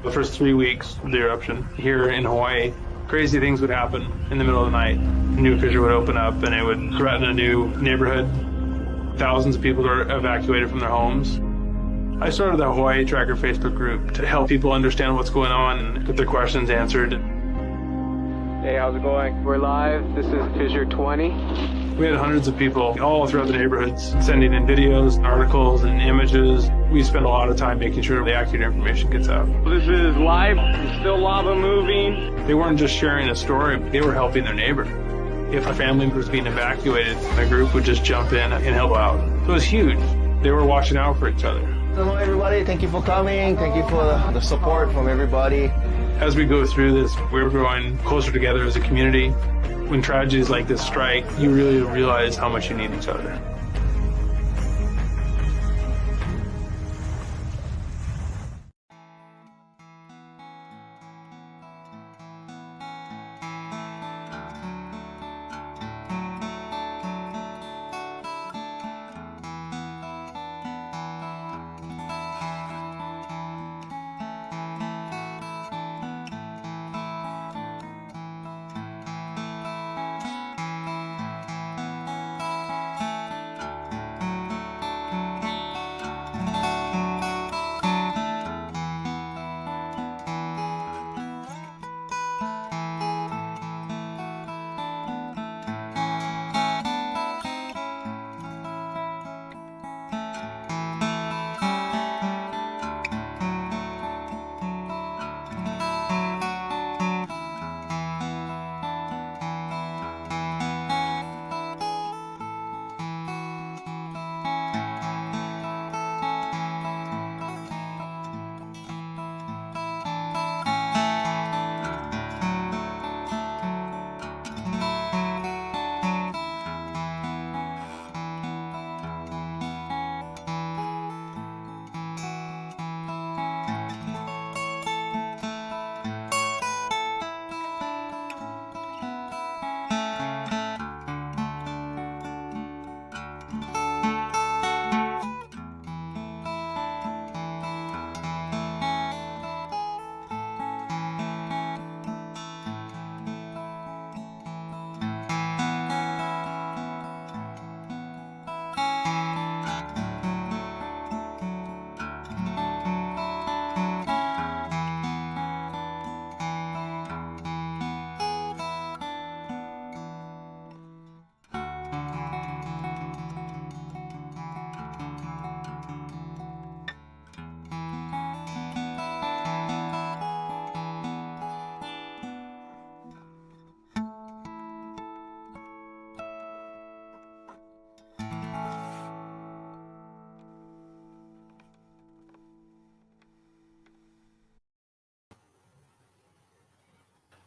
The first 3 weeks of the eruption here in Hawaii, crazy things would happen in the middle of the night. A new fissure would open up and it would threaten a new neighborhood. Thousands of people were evacuated from their homes. I started the Hawaii Tracker Facebook group to help people understand what's going on and get their questions answered. Hey, how's it going? We're live. This is Fissure 20. We had hundreds of people all throughout the neighborhoods sending in videos, articles, and images. We spend a lot of time making sure the accurate information gets out. This is live. There's still lava moving. They weren't just sharing a story, they were helping their neighbor. If a family was being evacuated, the group would just jump in and help out. So it was huge. They were watching out for each other. Hello everybody, thank you for coming. Thank you for the support from everybody. As we go through this, we're growing closer together as a community. When tragedies like this strike, you really realize how much you need each other.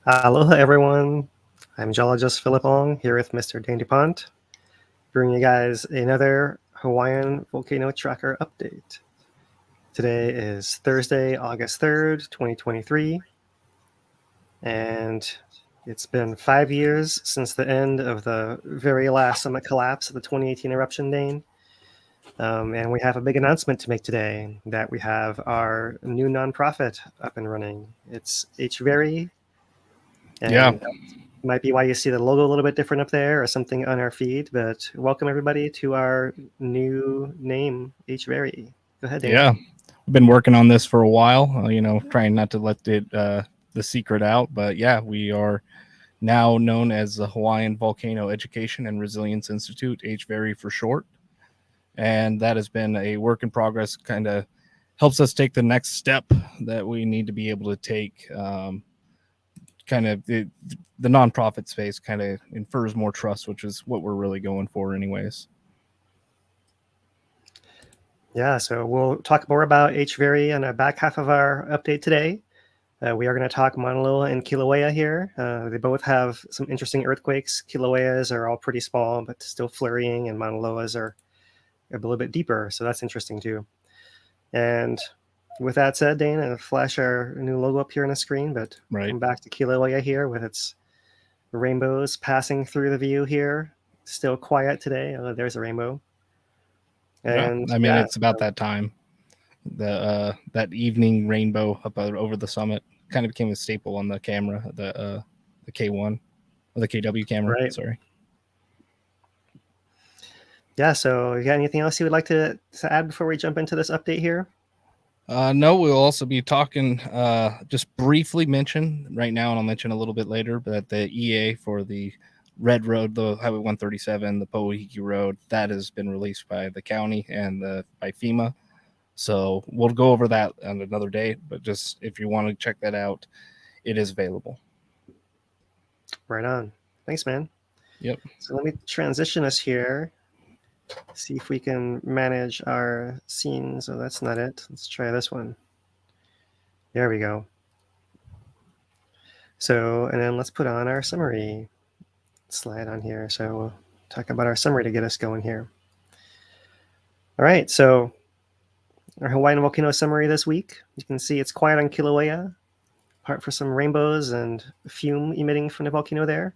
Aloha everyone, I'm geologist Philip Ong here with Mr. Dane DuPont, bringing you guys another Hawaiian Volcano Tracker update. Today is Thursday, August 3rd, 2023, and it's been 5 years since the end of the very last summit collapse of the 2018 eruption, Dane. And we have a big announcement to make today that we have our new nonprofit up and running. It's HVERI. And yeah, might be why you see the logo a little bit different up there or something on our feed, but welcome everybody to our new name, HVERI. Go ahead, Dan. Yeah, we've been working on this for a while, trying not to let it, the secret out, but yeah, we are now known as the Hawaiian Volcano Education and Resilience Institute, HVERI for short, and that has been a work in progress, kind of helps us take the next step that we need to be able to take. Kind of the nonprofit space kind of infers more trust, which is what we're really going for anyways. Yeah, so we'll talk more about HVERI on the back half of our update today. We are going to talk Maunaloa and Kilauea here. They both have some interesting earthquakes. Kilaueas are all pretty small, but still flurrying, and Maunaloas are a little bit deeper, so that's interesting too. And with that said, Dane, I'll flash our new logo up here on the screen, but come back to Kīlauea here with its rainbows passing through the view here. Still quiet today. Oh, there's a rainbow. And yeah, I mean, it's about that time. that evening rainbow up over the summit kind of became a staple on the camera, the K1 or the KW camera. Right. Sorry. Yeah. So, you got anything else you would like to add before we jump into this update here? No, we'll also be talking, just briefly mention right now, and I'll mention a little bit later, but the EA for the Red Road, the Highway 137, the Poahiki Road, that has been released by the county and by FEMA. So we'll go over that on another day, but just if you want to check that out, it is available. Right on. Thanks, man. Yep. So let me transition us here. See if we can manage our scenes. Oh, that's not it. Let's try this one. There we go. So, and then let's put on our summary slide on here. So we'll talk about our summary to get us going here. All right, so our Hawaiian volcano summary this week. You can see it's quiet on Kilauea, apart from some rainbows and fume emitting from the volcano there.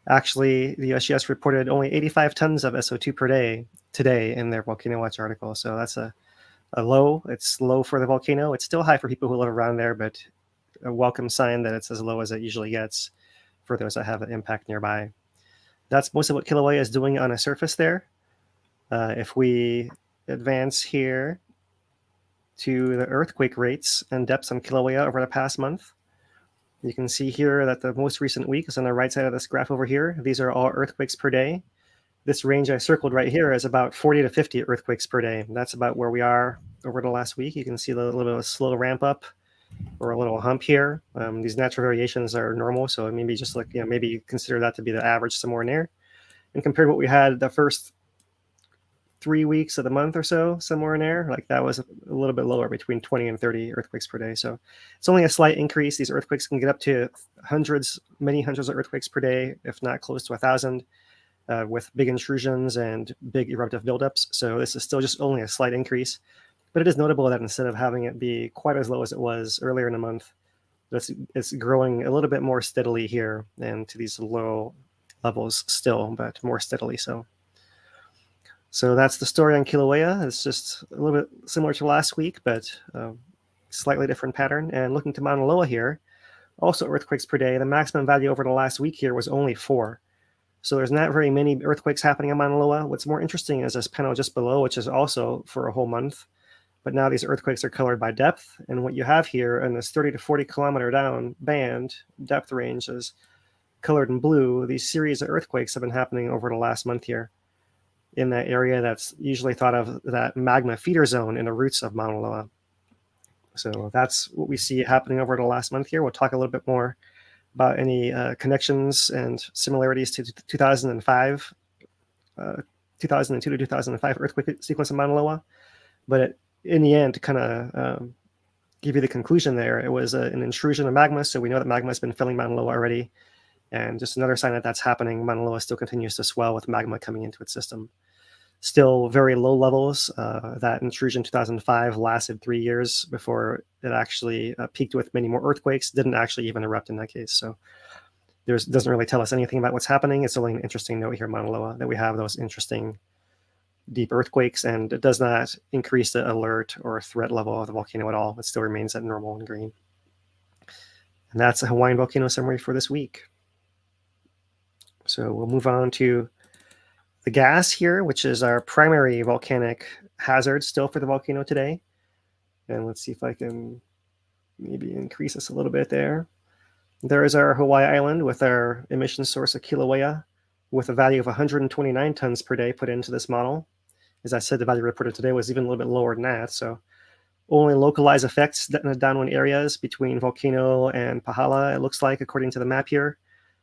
Actually, the USGS reported only 85 tons of SO2 per day today in their Volcano Watch article. So that's a low. It's low for the volcano. It's still high for people who live around there, but a welcome sign that it's as low as it usually gets for those that have an impact nearby. That's most of what Kilauea is doing on a surface there. If we advance here to the earthquake rates and depths on Kilauea over the past month, you can see here that the most recent week is on the right side of this graph over here. These are all earthquakes per day. This range I circled right here is about 40 to 50 earthquakes per day. That's about where we are over the last week. You can see a little bit of a slow ramp up or a little hump here. These natural variations are normal, so maybe just like, maybe consider that to be the average somewhere in there. And compared to what we had the first 3 weeks of the month or so, somewhere in there, like that was a little bit lower, between 20 and 30 earthquakes per day. So it's only a slight increase. These earthquakes can get up to many hundreds of earthquakes per day, if not close to 1,000, with big intrusions and big eruptive buildups. So this is still just only a slight increase, but it is notable that instead of having it be quite as low as it was earlier in the month, it's growing a little bit more steadily here and to these low levels still, but more steadily so. So that's the story on Kilauea. It's just a little bit similar to last week, but slightly different pattern. And looking to Maunaloa here, also earthquakes per day. The maximum value over the last week here was only 4. So there's not very many earthquakes happening in Maunaloa. What's more interesting is this panel just below, which is also for a whole month. But now these earthquakes are colored by depth. And what you have here in this 30 to 40 kilometer down band depth range is colored in blue. These series of earthquakes have been happening over the last month here in that area that's usually thought of that magma feeder zone in the roots of Maunaloa. So that's what we see happening over the last month here. We'll talk a little bit more about any connections and similarities to 2005, 2002 to 2005 earthquake sequence in Maunaloa. But in the end, to kind of give you the conclusion there, it was an intrusion of magma. So we know that magma has been filling Maunaloa already. And just another sign that that's happening. Maunaloa still continues to swell with magma coming into its system. Still very low levels. That intrusion 2005 lasted 3 years before it actually peaked with many more earthquakes. Didn't actually even erupt in that case. So doesn't really tell us anything about what's happening. It's only an interesting note here in Maunaloa that we have those interesting deep earthquakes, and it does not increase the alert or threat level of the volcano at all. It still remains at normal and green. And that's a Hawaiian volcano summary for this week. So we'll move on to the gas here, which is our primary volcanic hazard still for the volcano today. And let's see if I can maybe increase this a little bit there. There is our Hawaii Island with our emission source of Kilauea with a value of 129 tons per day put into this model. As I said, the value reported today was even a little bit lower than that. So only localized effects in the downwind areas between Volcano and Pahala, it looks like, according to the map here.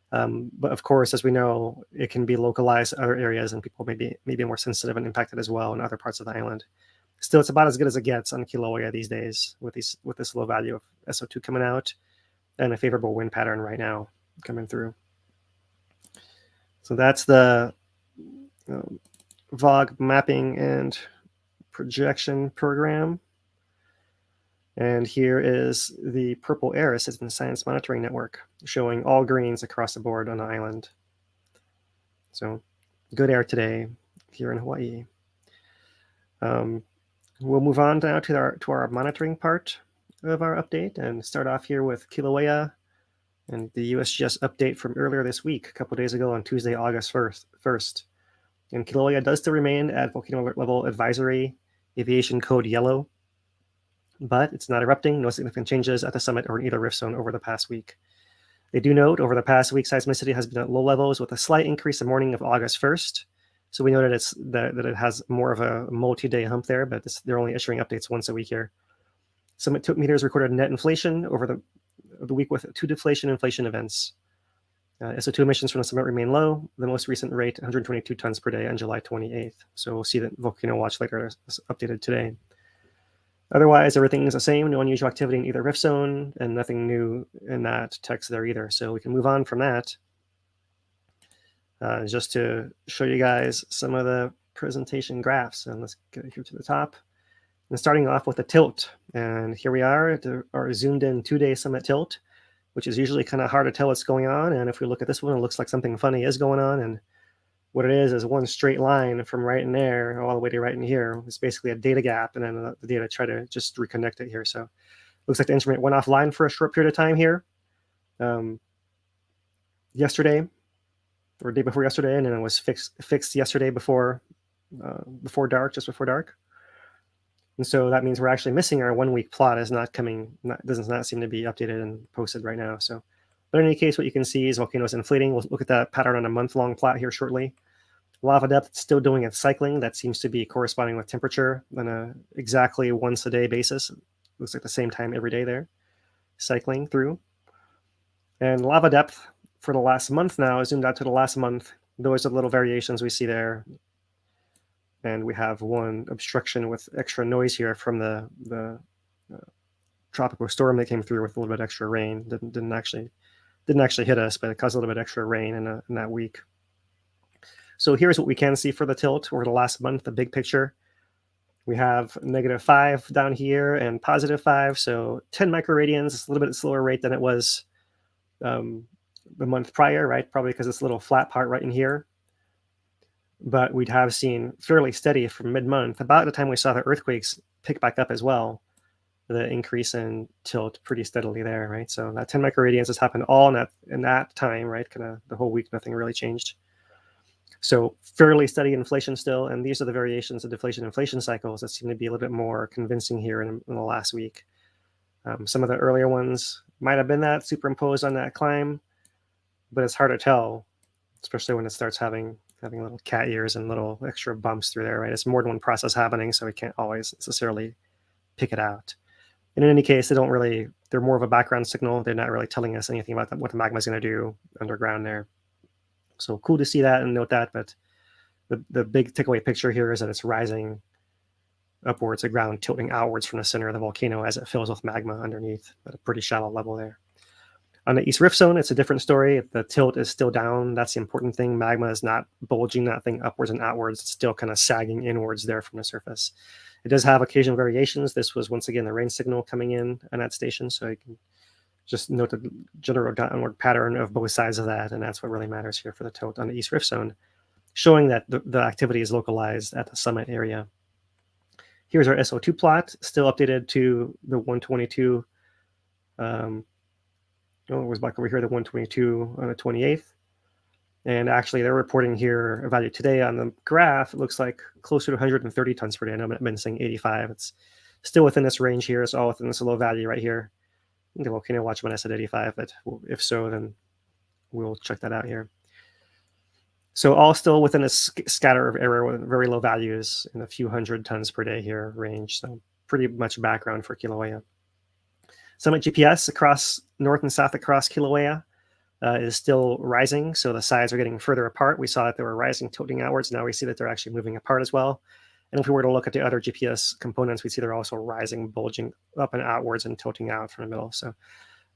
But of course, as we know, it can be localized to other areas and people may be more sensitive and impacted as well in other parts of the island. Still, it's about as good as it gets on Kilauea these days with this low value of SO2 coming out and a favorable wind pattern right now coming through. So that's the VOG mapping and projection program. And here is the purple arrow, Citizen Science Monitoring Network, showing all greens across the board on the island. So good air today here in Hawaii. We'll move on now to our monitoring part of our update and start off here with Kilauea and the USGS update from earlier this week, a couple days ago on Tuesday, August 1st. And Kilauea does still remain at volcano alert level advisory, aviation code yellow, but it's not erupting, no significant changes at the summit or in either rift zone over the past week. They do note over the past week, seismicity has been at low levels with a slight increase the morning of August 1st. So we know that it has more of a multi-day hump there, but they're only issuing updates once a week here. Summit tilt meters recorded net inflation over the week with 2 deflation inflation events. SO2 emissions from the summit remain low. The most recent rate, 122 tons per day on July 28th. So we'll see that Volcano Watch later is updated today. Otherwise, everything is the same. No unusual activity in either rift zone and nothing new in that text there either. So we can move on from that. Just to show you guys some of the presentation graphs. And let's get here to the top. And starting off with the tilt. And here we are at our zoomed in 2-day summit tilt, which is usually kind of hard to tell what's going on. And if we look at this one, it looks like something funny is going on. And what it is one straight line from right in there all the way to right in here. It's basically a data gap, and then the data try to just reconnect it here. So it looks like the instrument went offline for a short period of time here yesterday, or day before yesterday, and then it was fixed yesterday before dark, just before dark. And so that means we're actually missing our 1 week plot is not coming, does not seem to be updated and posted right now. So, but in any case, what you can see is volcanoes inflating. We'll look at that pattern on a month-long plot here shortly. Lava depth still doing its cycling. That seems to be corresponding with temperature on a exactly once a day basis. It looks like the same time every day there, cycling through. And lava depth for the last month now, zoomed out to the last month. Those are the little variations we see there. And we have one obstruction with extra noise here from the tropical storm that came through with a little bit extra rain. Didn't actually hit us, but it caused a little bit extra rain in that week. So here's what we can see for the tilt over the last month, the big picture. We have -5 down here and +5. So 10 microradians, it's a little bit slower rate than it was the month prior, right? Probably because it's a little flat part right in here. But we'd have seen fairly steady from mid-month, about the time we saw the earthquakes pick back up as well, the increase in tilt pretty steadily there, right? So that 10 microradians has happened all in that time, right? Kind of the whole week, nothing really changed. So fairly steady inflation still, and these are the variations of deflation inflation cycles that seem to be a little bit more convincing here in the last week. Some of the earlier ones might have been that superimposed on that climb, but it's hard to tell, especially when it starts having little cat ears and little extra bumps through there, right? It's more than one process happening, so we can't always necessarily pick it out. And in any case, they're more of a background signal. They're not really telling us anything about what the magma is going to do underground there. So cool to see that and note that, but the big takeaway picture here is that it's rising upwards, the ground tilting outwards from the center of the volcano as it fills with magma underneath at a pretty shallow level there. On the East Rift Zone, it's a different story. The tilt is still down. That's the important thing. Magma is not bulging that thing upwards and outwards. It's still kind of sagging inwards there from the surface. It does have occasional variations. This was once again the rain signal coming in on that station, so you can just note the general downward pattern of both sides of that, and that's what really matters here for the tilt on the East Rift Zone, showing that the activity is localized at the summit area. Here's our SO2 plot, still updated to the 122. It was back over here, the 122 on the 28th. And actually, they're reporting here a value today on the graph. It looks like closer to 130 tons per day. I know I've been saying 85. It's still within this range here. It's all within this low value right here. The volcano watch when I said 85, but if so, then we'll check that out here. So all still within a scatter of error with very low values in a few hundred tons per day here range. So pretty much background for Kilauea. Summit GPS across north and south across Kilauea is still rising. So the sides are getting further apart. We saw that they were rising, tilting outwards. Now we see that they're actually moving apart as well. And if we were to look at the other GPS components, we see they're also rising, bulging up and outwards and tilting out from the middle. So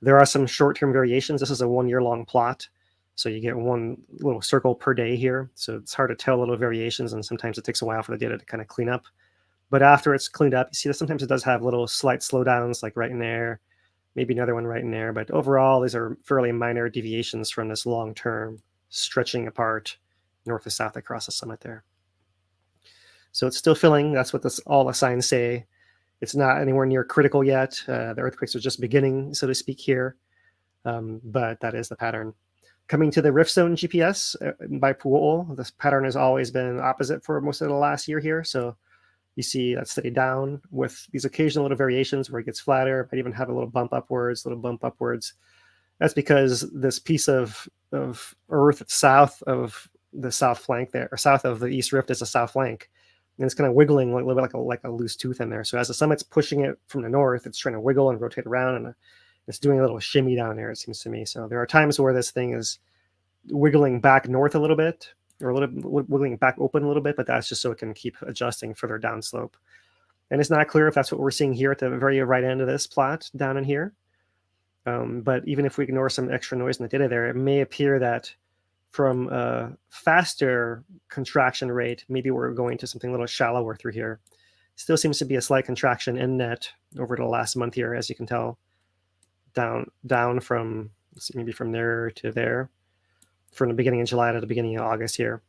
there are some short-term variations. This is a 1 year long plot. So you get one little circle per day here. So it's hard to tell little variations, and sometimes it takes a while for the data to kind of clean up. But after it's cleaned up, you see that sometimes it does have little slight slowdowns, like right in there, maybe another one right in there. But overall, these are fairly minor deviations from this long-term stretching apart north to south across the summit there. So it's still filling. That's what all the signs say. It's not anywhere near critical yet. The earthquakes are just beginning, so to speak, here. But that is the pattern. Coming to the rift zone GPS by Pu'u'o, this pattern has always been opposite for most of the last year here. So you see that steady down with these occasional little variations where it gets flatter, might even have a little bump upwards, That's because this piece of Earth south of the south flank there, or south of the East Rift, is a south flank. And it's kind of wiggling a little bit like a loose tooth in there. So as the summit's pushing it from the north, it's trying to wiggle and rotate around, and it's doing a little shimmy down there, it seems to me. So there are times where this thing is wiggling back north a little bit, or a little wiggling back open a little bit, but that's just so it can keep adjusting further downslope. And it's not clear if that's what we're seeing here at the very right end of this plot down in here. But even if we ignore some extra noise in the data there, it may appear that from a faster contraction rate, maybe we're going to something a little shallower through here. Still seems to be a slight contraction in net over the last month here, as you can tell, down from, let's see, maybe from there to there, from the beginning of July to the beginning of August here.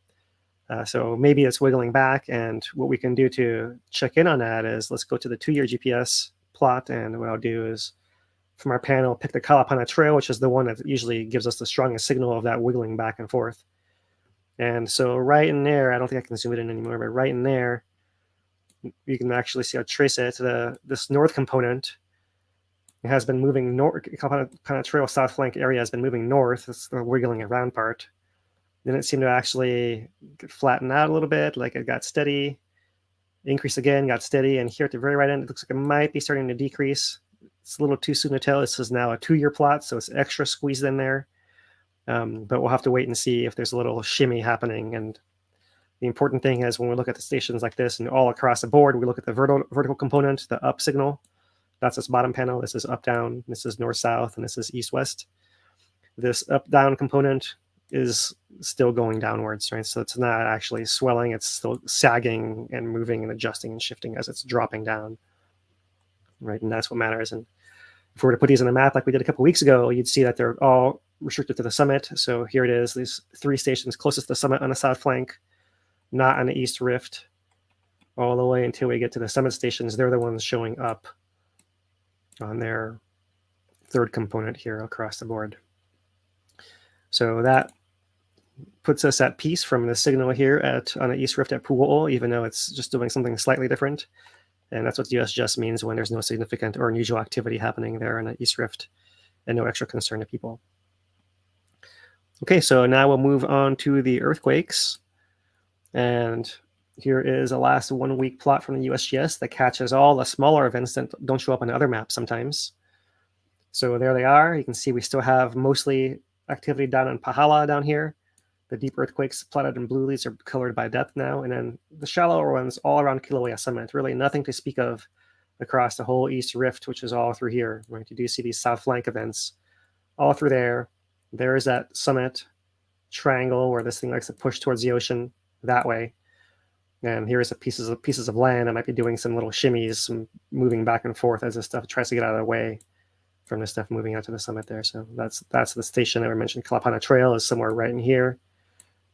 So maybe it's wiggling back, and what we can do to check in on that is let's go to the 2-year GPS plot, and what I'll do is from our panel pick the Kīlauea trail, which is the one that usually gives us the strongest signal of that wiggling back and forth. And so right in there, I don't think I can zoom it in anymore, but right in there, you can actually see, I'll trace it to this north component. It has been moving north. Kīlauea trail south flank area has been moving north. It's the wiggling around part. Then it seemed to actually flatten out a little bit, like it got steady, increase again, got steady, and here at the very right end, it looks like it might be starting to decrease. It's a little too soon to tell. This is now a 2-year plot, so it's extra squeezed in there. But we'll have to wait and see if there's a little shimmy happening. And the important thing is when we look at the stations like this and all across the board, we look at the vertical component, the up signal. That's this bottom panel. This is up-down. This is north-south, and this is east-west. This up-down component is still going downwards, right? So it's not actually swelling. It's still sagging and moving and adjusting and shifting as it's dropping down, right? And that's what matters. And if we were to put these on a map like we did a couple weeks ago, you'd see that they're all restricted to the summit. So here it is, these 3 stations closest to the summit on the south flank, not on the east rift, all the way until we get to the summit stations. They're the ones showing up on their 3rd component here across the board. So that puts us at peace from the signal here on the east rift at Pu'u'o, even though it's just doing something slightly different. And that's what USGS means when there's no significant or unusual activity happening there in the east rift and no extra concern to people. Okay, so now we'll move on to the earthquakes. And here is a last 1-week plot from the USGS that catches all the smaller events that don't show up on other maps sometimes. So there they are. You can see we still have mostly activity down in Pahala down here. The deep earthquakes plotted in blue, these are colored by depth now. And then the shallower ones all around Kilauea summit. Really nothing to speak of across the whole East Rift, which is all through here. Right? You do see these south flank events all through there. There is that summit triangle where this thing likes to push towards the ocean that way. And here is a pieces of land that might be doing some little shimmies, some moving back and forth as this stuff tries to get out of the way from this stuff moving out to the summit there. So that's the station that we mentioned. Kīlauea trail is somewhere right in here,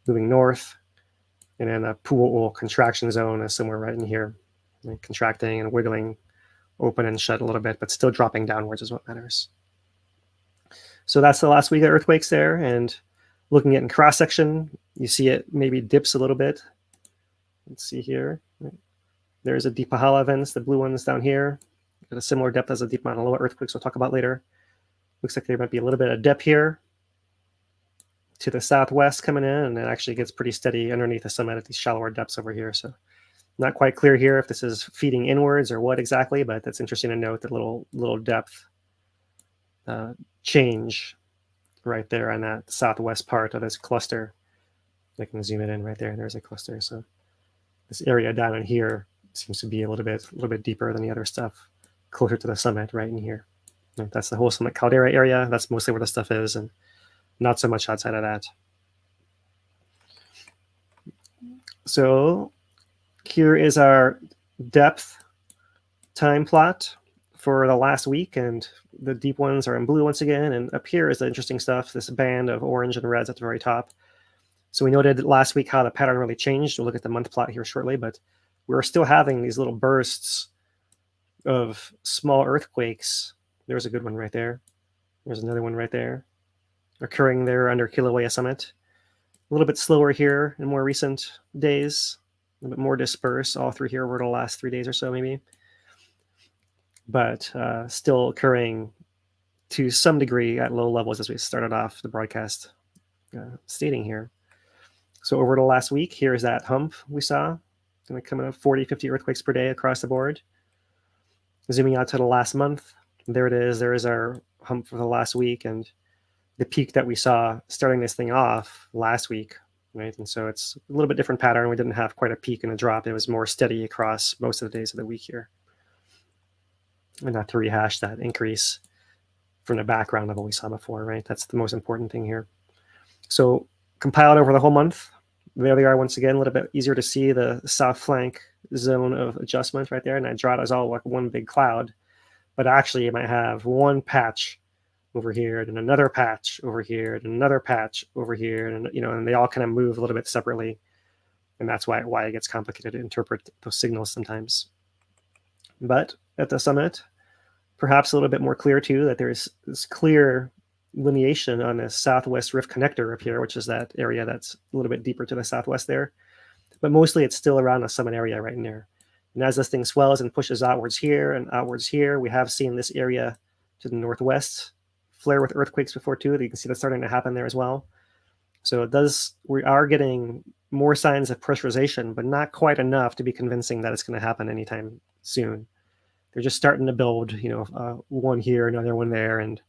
moving north. And then the Pu'u'o contraction zone is somewhere right in here, like contracting and wiggling open and shut a little bit, but still dropping downwards is what matters. So that's the last week of earthquakes there. And looking at in cross section, you see it maybe dips a little bit. Let's see here. There's a deep Pahala events, the blue ones down here, at a similar depth as the deep Maunaloa earthquakes we'll talk about later. Looks like there might be a little bit of dip here to the southwest coming in, and it actually gets pretty steady underneath the summit at these shallower depths over here. So not quite clear here if this is feeding inwards or what exactly, but that's interesting to note, the little depth change right there on that southwest part of this cluster. I can zoom it in right there. There's a cluster. So this area down in here seems to be a little bit deeper than the other stuff, closer to the summit right in here. Right, that's the whole summit caldera area. That's mostly where the stuff is, and not so much outside of that. So here is our depth time plot for the last week, and the deep ones are in blue once again. And up here is the interesting stuff, this band of orange and reds at the very top. So we noted last week how the pattern really changed. We'll look at the month plot here shortly, but we're still having these little bursts of small earthquakes. There's a good one right there. There's another one right there, occurring there under Kilauea summit. A little bit slower here in more recent days, a little bit more dispersed all through here over the last 3 days or so maybe, but still occurring to some degree at low levels as we started off the broadcast stating here. So over the last week, here's that hump we saw, coming up 40, 50 earthquakes per day across the board. Zooming out to the last month, there it is. There is our hump for the last week and the peak that we saw starting this thing off last week, right? And so it's a little bit different pattern. We didn't have quite a peak and a drop. It was more steady across most of the days of the week here. And not to rehash that increase from the background of what we saw before, right? That's the most important thing here. So compiled over the whole month, there they are once again, a little bit easier to see the south flank zone of adjustment right there. And I draw it as all like one big cloud, but actually you might have one patch over here and another patch over here and another patch over here, and and they all kind of move a little bit separately, and that's why it gets complicated to interpret those signals sometimes. But at the summit, perhaps a little bit more clear too, that there's this clear lineation on the southwest rift connector up here, which is that area that's a little bit deeper to the southwest there, but mostly it's still around the summit area right in there. And as this thing swells and pushes outwards here and outwards here, we have seen this area to the northwest flare with earthquakes before too. You can see that's starting to happen there as well. So we are getting more signs of pressurization, but not quite enough to be convincing that it's going to happen anytime soon. They're just starting to build, one here, another one there, and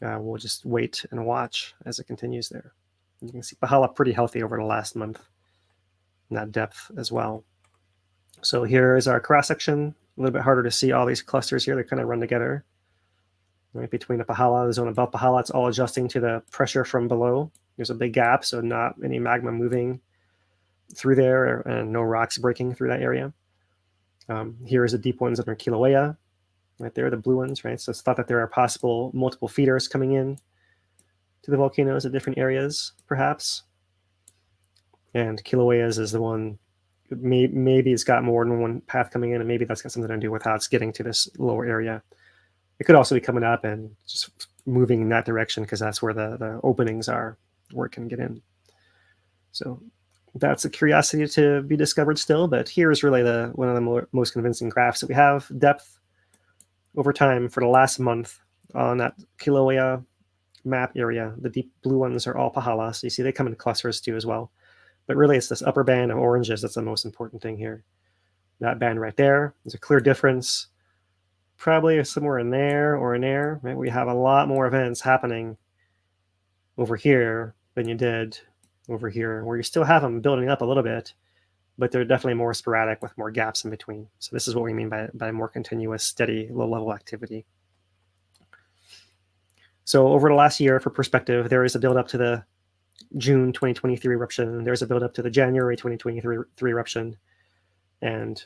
we'll just wait and watch as it continues there. You can see Pahala pretty healthy over the last month in that depth as well. So here is our cross section. A little bit harder to see all these clusters here. They kind of run together. Right between the Pahala, the zone above Pahala, it's all adjusting to the pressure from below. There's a big gap, so not any magma moving through there and no rocks breaking through that area. Here is the deep ones under Kilauea, right there, the blue ones, right? So it's thought that there are possible multiple feeders coming in to the volcanoes at different areas, perhaps. And Kilauea's is the one, maybe it's got more than one path coming in, and maybe that's got something to do with how it's getting to this lower area. It could also be coming up and just moving in that direction because that's where the openings are, where it can get in. So that's a curiosity to be discovered still, but here is really one of the most convincing graphs that we have. Depth over time for the last month on that Kilauea map area. The deep blue ones are all Pahala, so you see they come in clusters too as well. But really it's this upper band of oranges that's the most important thing here. That band right there, there's a clear difference. Probably somewhere in there or in there, right? We have a lot more events happening over here than you did over here, where you still have them building up a little bit, but they're definitely more sporadic with more gaps in between. So this is what we mean by more continuous, steady, low-level activity. So over the last year, for perspective, there is a build-up to the June 2023 eruption. There's a build-up to the January 2023 eruption. And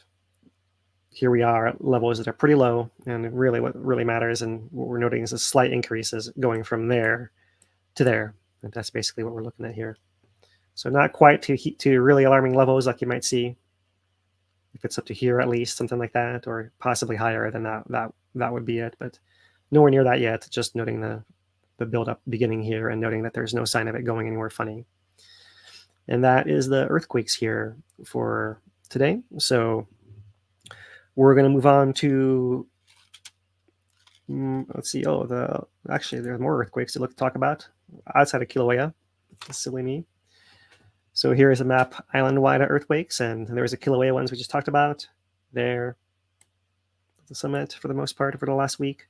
here we are at levels that are pretty low, and really what really matters and what we're noting is a slight increase is going from there to there. And that's basically what we're looking at here. So not quite to really alarming levels like you might see if it's up to here at least, something like that, or possibly higher than that would be it, but nowhere near that yet. Just noting the build-up beginning here and noting that there's no sign of it going anywhere funny. And that is the earthquakes here for today. So we're going to move on to, let's see. Oh, actually, there's more earthquakes to talk about outside of Kilauea. Silly me. So here is a map island-wide of earthquakes, and there's the Kilauea ones we just talked about there. The summit for the most part for the last week.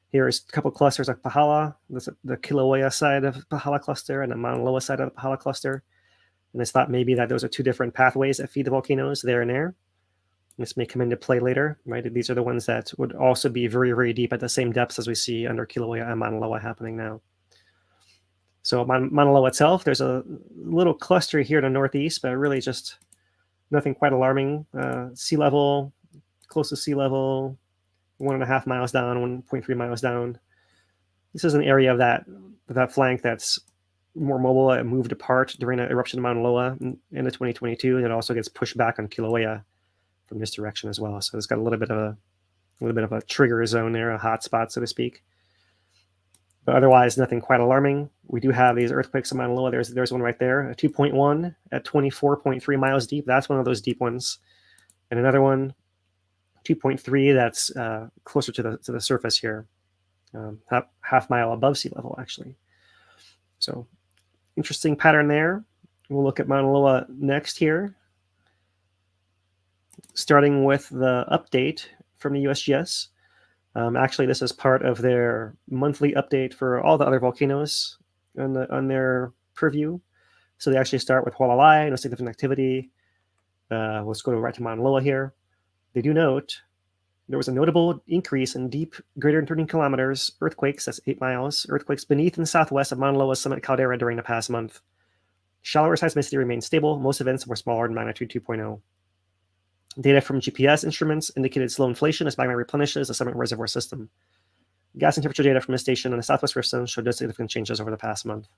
Here is a couple clusters of Pahala. The Kilauea side of Pahala cluster and the Maunaloa side of the Pahala cluster. And it's thought maybe that those are two different pathways that feed the volcanoes there and there. This may come into play later, right? These are the ones that would also be very, very deep at the same depths as we see under Kilauea and Maunaloa happening now. So Maunaloa itself, there's a little cluster here to the northeast, but really just nothing quite alarming. Sea level, close to sea level, 1.5 miles down, 1.3 miles down. This is an area of that flank that's more mobile. It moved apart during an eruption of Maunaloa in 2022, and it also gets pushed back on Kilauea from this direction as well. So it's got a little bit of a trigger zone there, a hot spot, so to speak. But otherwise, nothing quite alarming. We do have these earthquakes in Maunaloa. There's one right there, a 2.1 at 24.3 miles deep. That's one of those deep ones. And another one, 2.3, that's closer to the surface here, half mile above sea level, actually. So interesting pattern there. We'll look at Maunaloa next here, starting with the update from the USGS. Actually, this is part of their monthly update for all the other volcanoes on their purview. So they actually start with Hualalai, no significant activity. Let's go right to Maunaloa here. They do note there was a notable increase in deep, greater than 13 kilometers earthquakes, that's 8 miles, earthquakes beneath and southwest of Mauna Loa's summit caldera during the past month. Shallower seismicity remained stable. Most events were smaller than magnitude 2.0. Data from GPS instruments indicated slow inflation as magma replenishes the summit reservoir system. Gas and temperature data from the station on the southwest rift zone showed no significant changes over the past month.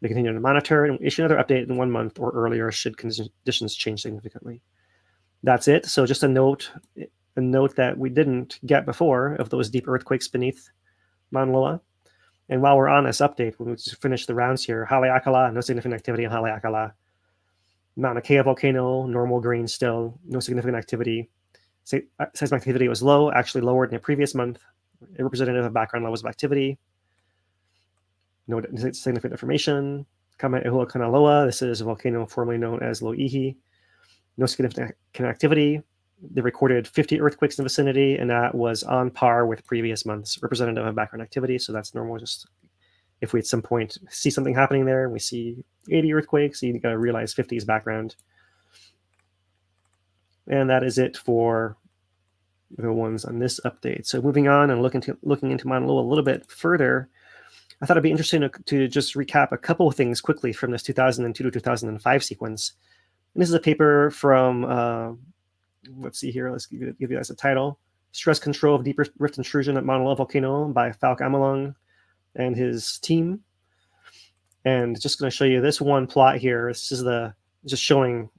They continue to monitor and issue another update in 1 month or earlier should conditions change significantly. That's it. So just a note that we didn't get before of those deep earthquakes beneath Mauna Loa. And while we're on this update, when we just finish the rounds here, Haleakala, no significant activity in Haleakala. Mauna Kea volcano, normal green still, no significant activity. Seismic activity was low, actually lower than the previous month. Representative of background levels of activity. No significant information. Kame'ehua Kanaloa, this is a volcano formerly known as Loihi. No significant activity. They recorded 50 earthquakes in the vicinity, and that was on par with previous months, representative of background activity. So that's normal. Just if we at some point see something happening there, and we see 80 earthquakes, you got to realize 50 is background. And that is it for the ones on this update. So moving on and looking into Mauna Loa a little bit further, I thought it'd be interesting to just recap a couple of things quickly from this 2002 to 2005 sequence. And this is a paper from, let's see here, let's give you guys a title. Stress Control of Deep Rift Intrusion at Mauna Loa Volcano by Falk Amalung and his team. And just going to show you this one plot here. This is just showing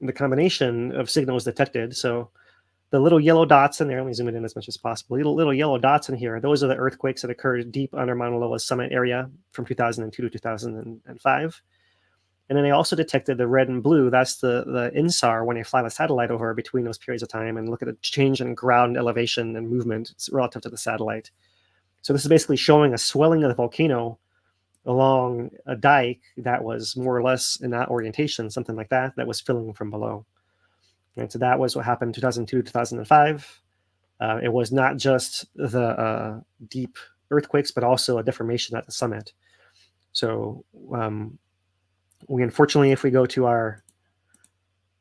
the combination of signals detected. So the little yellow dots in there, let me zoom it in as much as possible. Little yellow dots in here, those are the earthquakes that occurred deep under Mauna Loa's summit area from 2002 to 2005. And then they also detected the red and blue. That's the INSAR when they fly the satellite over between those periods of time and look at the change in ground elevation and movement relative to the satellite. So this is basically showing a swelling of the volcano along a dike that was more or less in that orientation, something like that was filling from below. And so that was what happened in 2002, 2005. It was not just the deep earthquakes, but also a deformation at the summit. So we unfortunately, if we go to our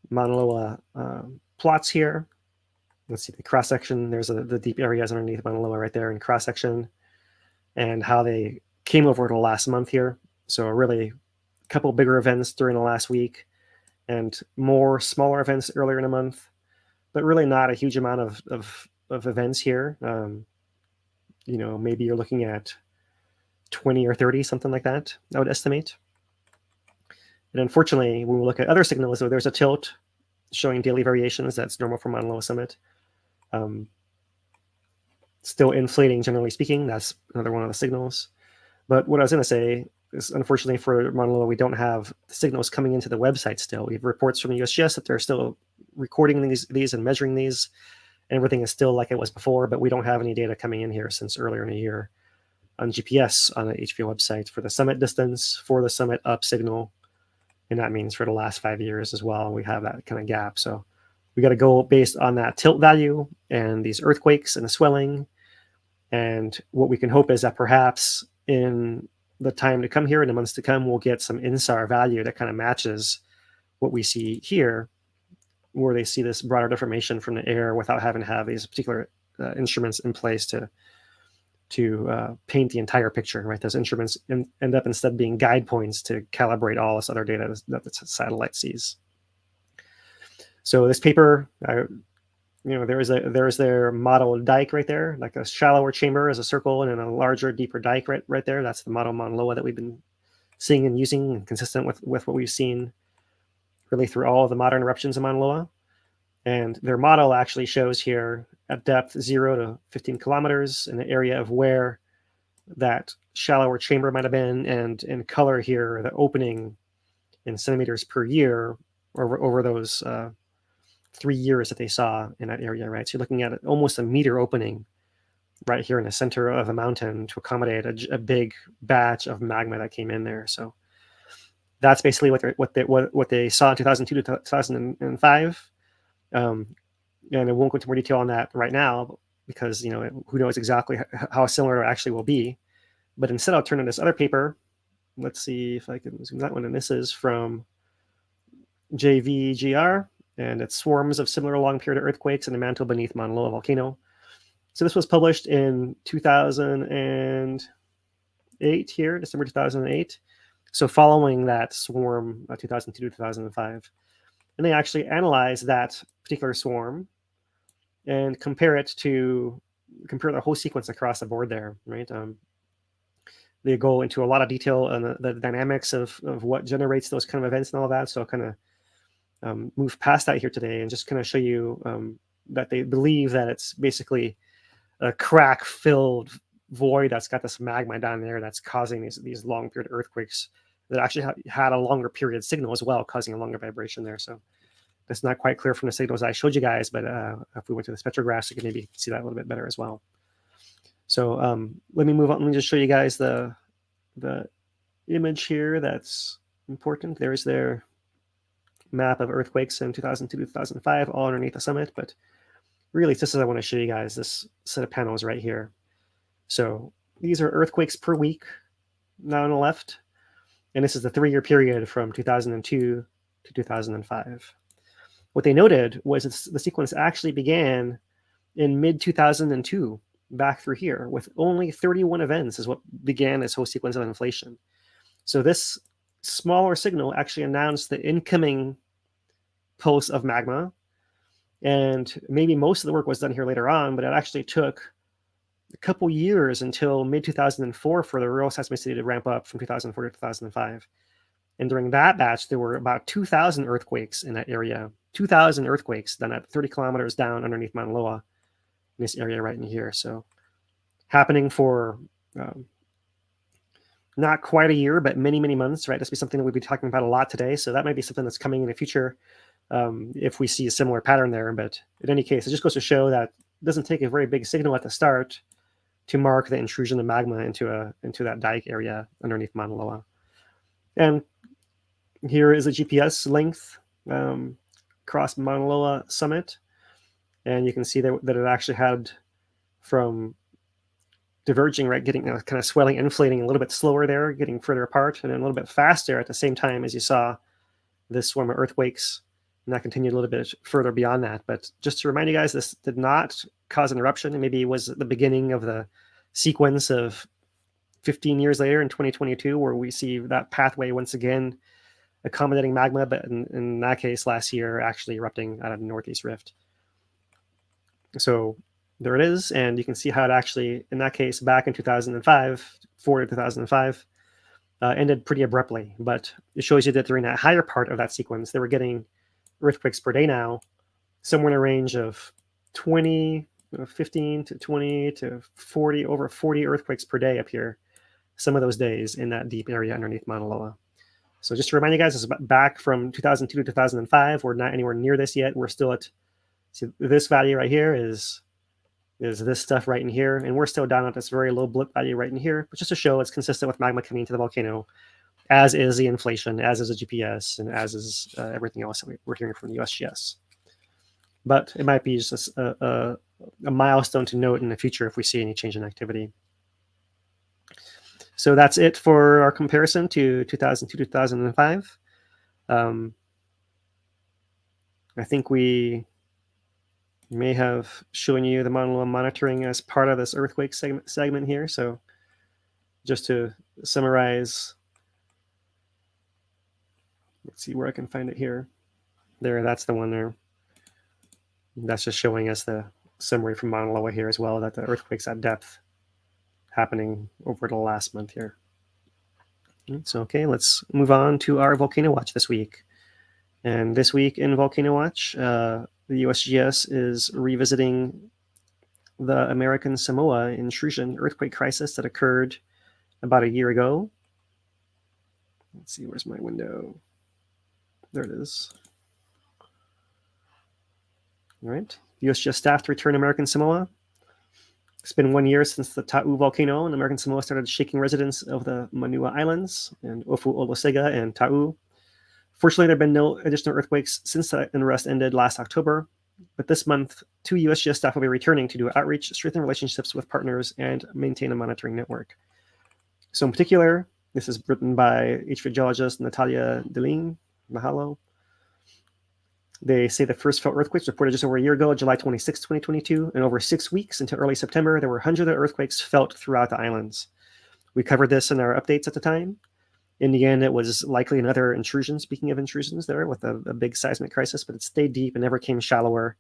Mauna Loa plots here, let's see the cross section. There's the deep areas underneath Mauna Loa right there in cross section, and how they came over the last month here. So really, a couple bigger events during the last week, and more smaller events earlier in the month, but really not a huge amount of events here. Maybe you're looking at 20 or 30, something like that, I would estimate. And unfortunately, when we look at other signals, there's a tilt showing daily variations. That's normal for Mauna Loa summit. Still inflating, generally speaking. That's another one of the signals. But what I was going to say is, unfortunately for Mauna Loa, we don't have signals coming into the website still. We have reports from the USGS that they're still recording these and measuring these. Everything is still like it was before, but we don't have any data coming in here since earlier in the year on GPS on the HVO website for the summit distance, for the summit up signal. And that means for the last 5 years as well, we have that kind of gap. So we got to go based on that tilt value and these earthquakes and the swelling. And what we can hope is that perhaps in the time to come here, in the months to come, we'll get some INSAR value that kind of matches what we see here, where they see this broader deformation from the air without having to have these particular instruments in place to paint the entire picture, right? Those instruments end up instead being guide points to calibrate all this other data that the satellite sees. So this paper, there is their model dike right there, like a shallower chamber as a circle, and then a larger, deeper dike right there. That's the model Mauna Loa that we've been seeing and using, and consistent with what we've seen really through all of the modern eruptions in Mauna Loa. And their model actually shows here at depth 0 to 15 kilometers in the area of where that shallower chamber might have been, and in color here, the opening in centimeters per year over those 3 years that they saw in that area, right? So you're looking at almost a meter opening right here in the center of a mountain to accommodate a big batch of magma that came in there. So that's basically what they saw in 2002 to 2005. And I won't go into more detail on that right now because, you know, who knows exactly how similar it actually will be. But instead, I'll turn to this other paper. Let's see if I can zoom that one. And this is from JVGR, and it's swarms of similar long period earthquakes in the mantle beneath Maunaloa volcano. So this was published in 2008 here, December 2008. So following that swarm, 2002 to 2005. And they actually analyze that particular swarm and compare the whole sequence across the board there, right? They go into a lot of detail on the dynamics of what generates those kind of events and all that. So I'll kind of move past that here today and just kind of show you that they believe that it's basically a crack-filled void that's got this magma down there that's causing these long period earthquakes that actually had a longer period signal as well, causing a longer vibration there. So that's not quite clear from the signals I showed you guys, but if we went to the spectrographs, you can maybe see that a little bit better as well. So let me move on. Let me just show you guys the image here that's important. There's their map of earthquakes in 2002 to 2005, all underneath the summit. But really, this is I want to show you guys this set of panels right here. So these are earthquakes per week now on the left. And this is the 3-year period from 2002 to 2005. What they noted was that the sequence actually began in mid-2002, back through here, with only 31 events is what began this whole sequence of inflation. So this smaller signal actually announced the incoming pulse of magma. And maybe most of the work was done here later on, but it actually took a couple years until mid-2004 for the real seismicity to ramp up from 2004 to 2005. And during that batch, there were about 2,000 earthquakes in that area. 2,000 earthquakes done at 30 kilometers down underneath Maunaloa in this area right in here. So happening for not quite a year, but many, many months, right? This will be something that we'll be talking about a lot today. So that might be something that's coming in the future if we see a similar pattern there. But in any case, it just goes to show that it doesn't take a very big signal at the start to mark the intrusion of magma into that dike area underneath Maunaloa. And here is a GPS length across Maunaloa summit. And you can see that it actually had from diverging, right, getting kind of swelling, inflating a little bit slower there, getting further apart, and then a little bit faster at the same time as you saw this swarm of earthquakes. And that continued a little bit further beyond that. But just to remind you guys, this did not cause an eruption. And maybe it was the beginning of the sequence of 15 years later in 2022, where we see that pathway once again accommodating magma, but in that case last year actually erupting out of the Northeast Rift. So there it is. And you can see how it actually, in that case, back in 2005, 2005, ended pretty abruptly. But it shows you that during that higher part of that sequence, they were getting earthquakes per day now, somewhere in a range of 15 to 20 to 40, over 40 earthquakes per day up here, some of those days in that deep area underneath Maunaloa. So just to remind you guys, this is back from 2002 to 2005. We're not anywhere near this yet. We're still at, see, this value right here is this stuff right in here. And we're still down at this very low blip value right in here, but just to show it's consistent with magma coming into the volcano, as is the inflation, as is the GPS, and as is everything else that we're hearing from the USGS. But it might be just a milestone to note in the future if we see any change in activity. So that's it for our comparison to 2002 to 2005. I think we may have shown you the Maunaloa monitoring as part of this earthquake segment here. So just to summarize, let's see where I can find it here. There, that's the one there. That's just showing us the summary from Maunaloa here as well, that the earthquakes at depth happening over the last month here. So, okay, let's move on to our Volcano Watch this week. And this week in Volcano Watch, the USGS is revisiting the American Samoa intrusion earthquake crisis that occurred about a year ago. Let's see, where's my window? There it is. All right. USGS staff to return American Samoa. It's been 1 year since the Ta'u volcano in American Samoa started shaking residents of the Manua Islands and Ofu Olosega and Ta'u. Fortunately, there have been no additional earthquakes since the unrest ended last October. But this month, 2 USGS staff will be returning to do outreach, strengthen relationships with partners, and maintain a monitoring network. So in particular, this is written by HVERI geologist Natalia Deling. Mahalo. They say the first felt earthquakes reported just over a year ago, July 26, 2022, and over 6 weeks until early September, there were hundreds of earthquakes felt throughout the islands. We covered this in our updates at the time. In the end, it was likely another intrusion, speaking of intrusions there, with a big seismic crisis, but it stayed deep and never came shallower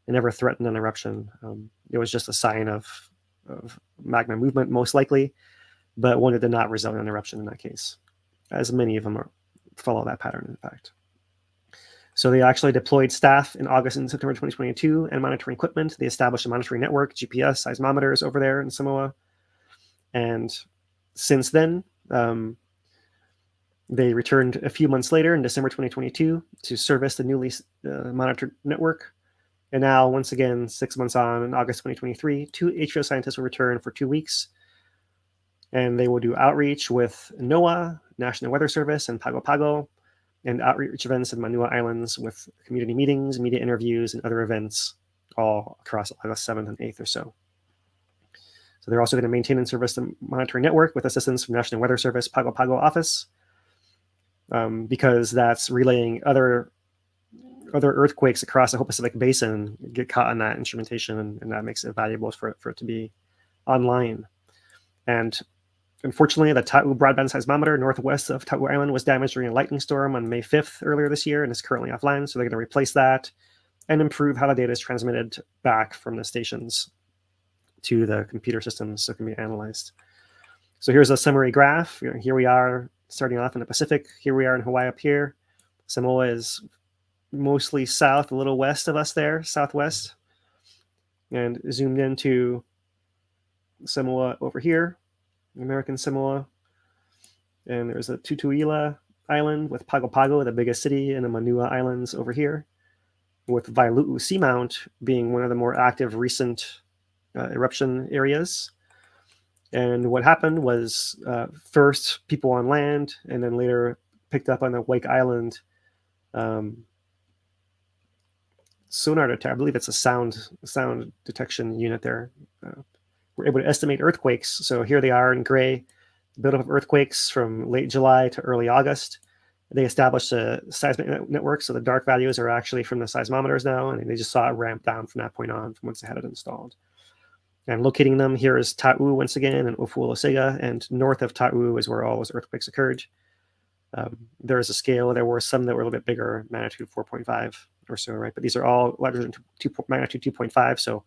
and never threatened an eruption. It was just a sign of magma movement, most likely, but one that did not result in an eruption in that case, as many of them follow that pattern, in fact. So they actually deployed staff in August and September 2022 and monitoring equipment. They established a monitoring network, GPS, seismometers over there in Samoa. And since then, they returned a few months later in December 2022 to service the newly monitored network. And now, once again, 6 months on, in August 2023, 2 HVERI scientists will return for 2 weeks. And they will do outreach with NOAA, National Weather Service, and Pago Pago, and outreach events in Manua Islands with community meetings, media interviews, and other events all across August 7th and 8th or so. So they're also going to maintain and service the monitoring network with assistance from National Weather Service, Pago Pago office, because that's relaying other earthquakes across the whole Pacific Basin get caught in that instrumentation, and that makes it valuable for it to be online. And unfortunately, the Ta'u broadband seismometer northwest of Ta'u Island was damaged during a lightning storm on May 5th earlier this year and is currently offline. So they're going to replace that and improve how the data is transmitted back from the stations to the computer systems so it can be analyzed. So here's a summary graph. Here we are starting off in the Pacific. Here we are in Hawaii up here. Samoa is mostly south, a little west of us there, southwest. And zoomed into Samoa over here. American Samoa, and there's a Tutuila Island with Pago Pago, the biggest city, and the Manua Islands over here, with Wailu'u Seamount being one of the more active recent eruption areas. And what happened was first people on land, and then later picked up on the Wake Island sonar detector. I believe it's a sound detection unit there. We're able to estimate earthquakes. So here they are in gray, buildup of earthquakes from late July to early August. They established a seismic network, so the dark values are actually from the seismometers now, and they just saw it ramp down from that point on, from once they had it installed. And locating them, here is Ta'u once again, and Ofu Olosega, and north of Ta'u is where all those earthquakes occurred. There is a scale. There were some that were a little bit bigger, magnitude 4.5 or so, right? But these are all larger than magnitude 2.5, so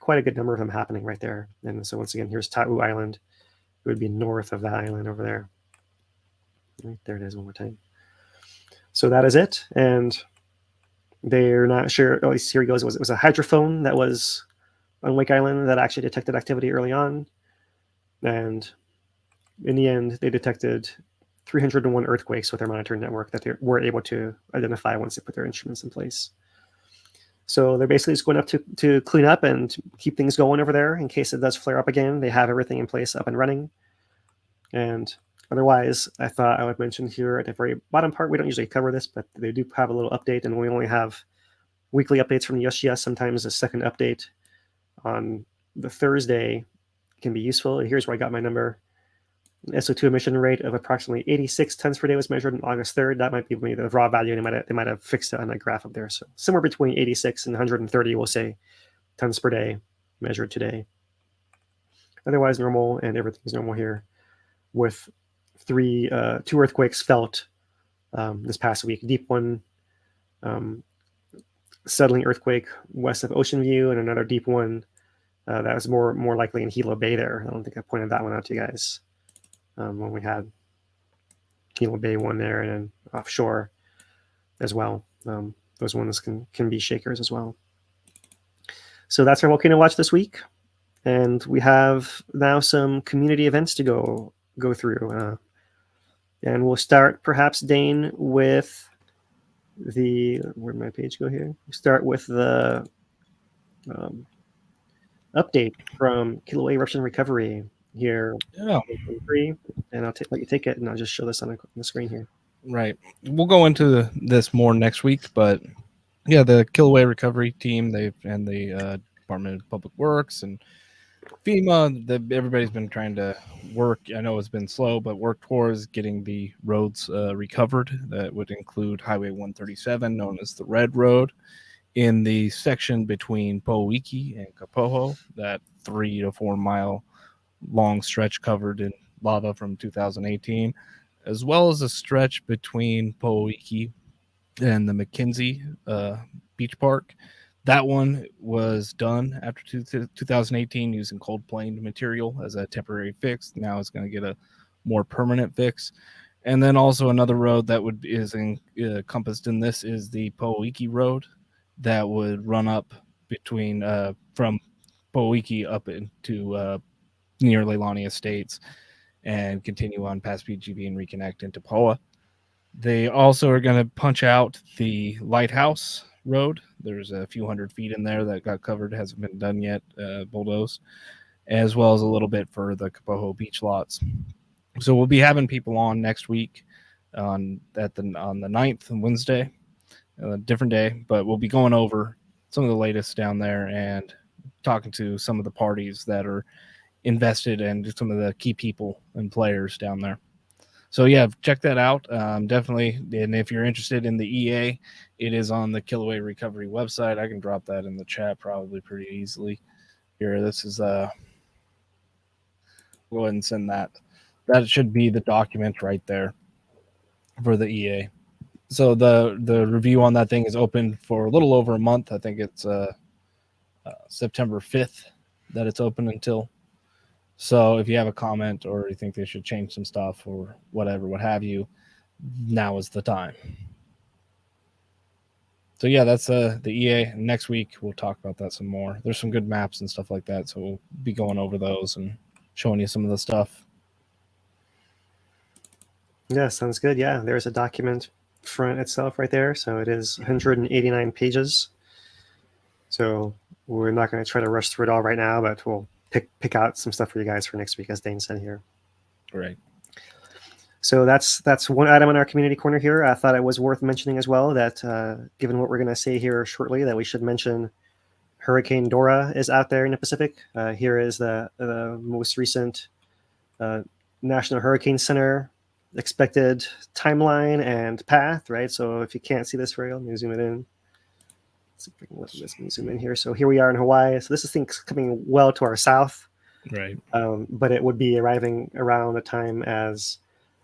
quite a good number of them happening right there. And so once again, here's Ta'u Island. It would be north of that island over there. Right there it is one more time. So that is it. And they're not sure, at least here he goes. It was a hydrophone that was on Wake Island that actually detected activity early on. And in the end, they detected 301 earthquakes with their monitoring network that they were able to identify once they put their instruments in place. So they're basically just going up to clean up and keep things going over there in case it does flare up again. They have everything in place, up and running. And otherwise, I thought I would mention here at the very bottom part, we don't usually cover this, but they do have a little update, and we only have weekly updates from the USGS. Sometimes a second update on the Thursday can be useful. And here's where I got my number. SO2 emission rate of approximately 86 tons per day was measured on August 3rd. That might be the raw value. They might have fixed it on that graph up there. So somewhere between 86 and 130, we'll say, tons per day measured today. Otherwise normal, and everything's normal here, with 2 earthquakes felt this past week. Deep one, settling earthquake west of Ocean View, and another deep one that was more likely in Hilo Bay there. I don't think I pointed that one out to you guys. When we had Hilo Bay one there and then offshore as well. those ones can be shakers as well. So that's our volcano watch this week, and we have now some community events to go through. And we'll start, perhaps, Dane, with where'd my page go here? We'll start with the update from Kilauea eruption recovery here. Yeah. And I'll let you take it, and I'll just show this on the screen here. Right. We'll go into this more next week, but yeah, the Kilauea recovery team, the Department of Public Works and FEMA, everybody's been trying to work. I know it's been slow, but work towards getting the roads recovered. That would include Highway 137, known as the Red Road, in the section between Po'iki and Kapoho, that 3 to 4 mile long stretch covered in lava from 2018, as well as a stretch between Po'iki and the McKenzie Beach Park. That one was done after 2018 using cold planed material as a temporary fix. Now it's going to get a more permanent fix. And then also another road that is encompassed in this is the Po'iki Road that would run up between from Po'iki up into near Leilani Estates and continue on past PGB and reconnect into Poa. They also are going to punch out the Lighthouse Road. There's a few hundred feet in there that got covered, hasn't been done yet, bulldozed, as well as a little bit for the Kapoho beach lots. So we'll be having people on next week on the 9th and Wednesday, a different day, but we'll be going over some of the latest down there and talking to some of the parties that are invested and some of the key people and players down there. So yeah, check that out. Definitely. And if you're interested in the EA, it is on the Kilauea Recovery website. I can drop that in the chat probably pretty easily. Here, this is go ahead and send that. That should be the document right there for the EA. So the review on that thing is open for a little over a month. I think it's September 5th that it's open until. So if you have a comment or you think they should change some stuff or whatever, what have you, now is the time. So yeah, that's the EA. Next week we'll talk about that some more. There's some good maps and stuff like that, so we'll be going over those and showing you some of the stuff. Yeah, sounds good. Yeah, there's a document front itself right there. So it is 189 pages. So we're not going to try to rush through it all right now, but we'll pick out some stuff for you guys for next week, as Dane said here. Right. So that's one item in our community corner here. I thought it was worth mentioning as well that given what we're going to say here shortly, that we should mention Hurricane Dora is out there in the Pacific. Here is the most recent National Hurricane Center expected timeline and path, right? So if you can't see this very well, let me zoom it in. Let me zoom in here. So here we are in Hawaii. So this is things coming well to our south, right? But it would be arriving around the time as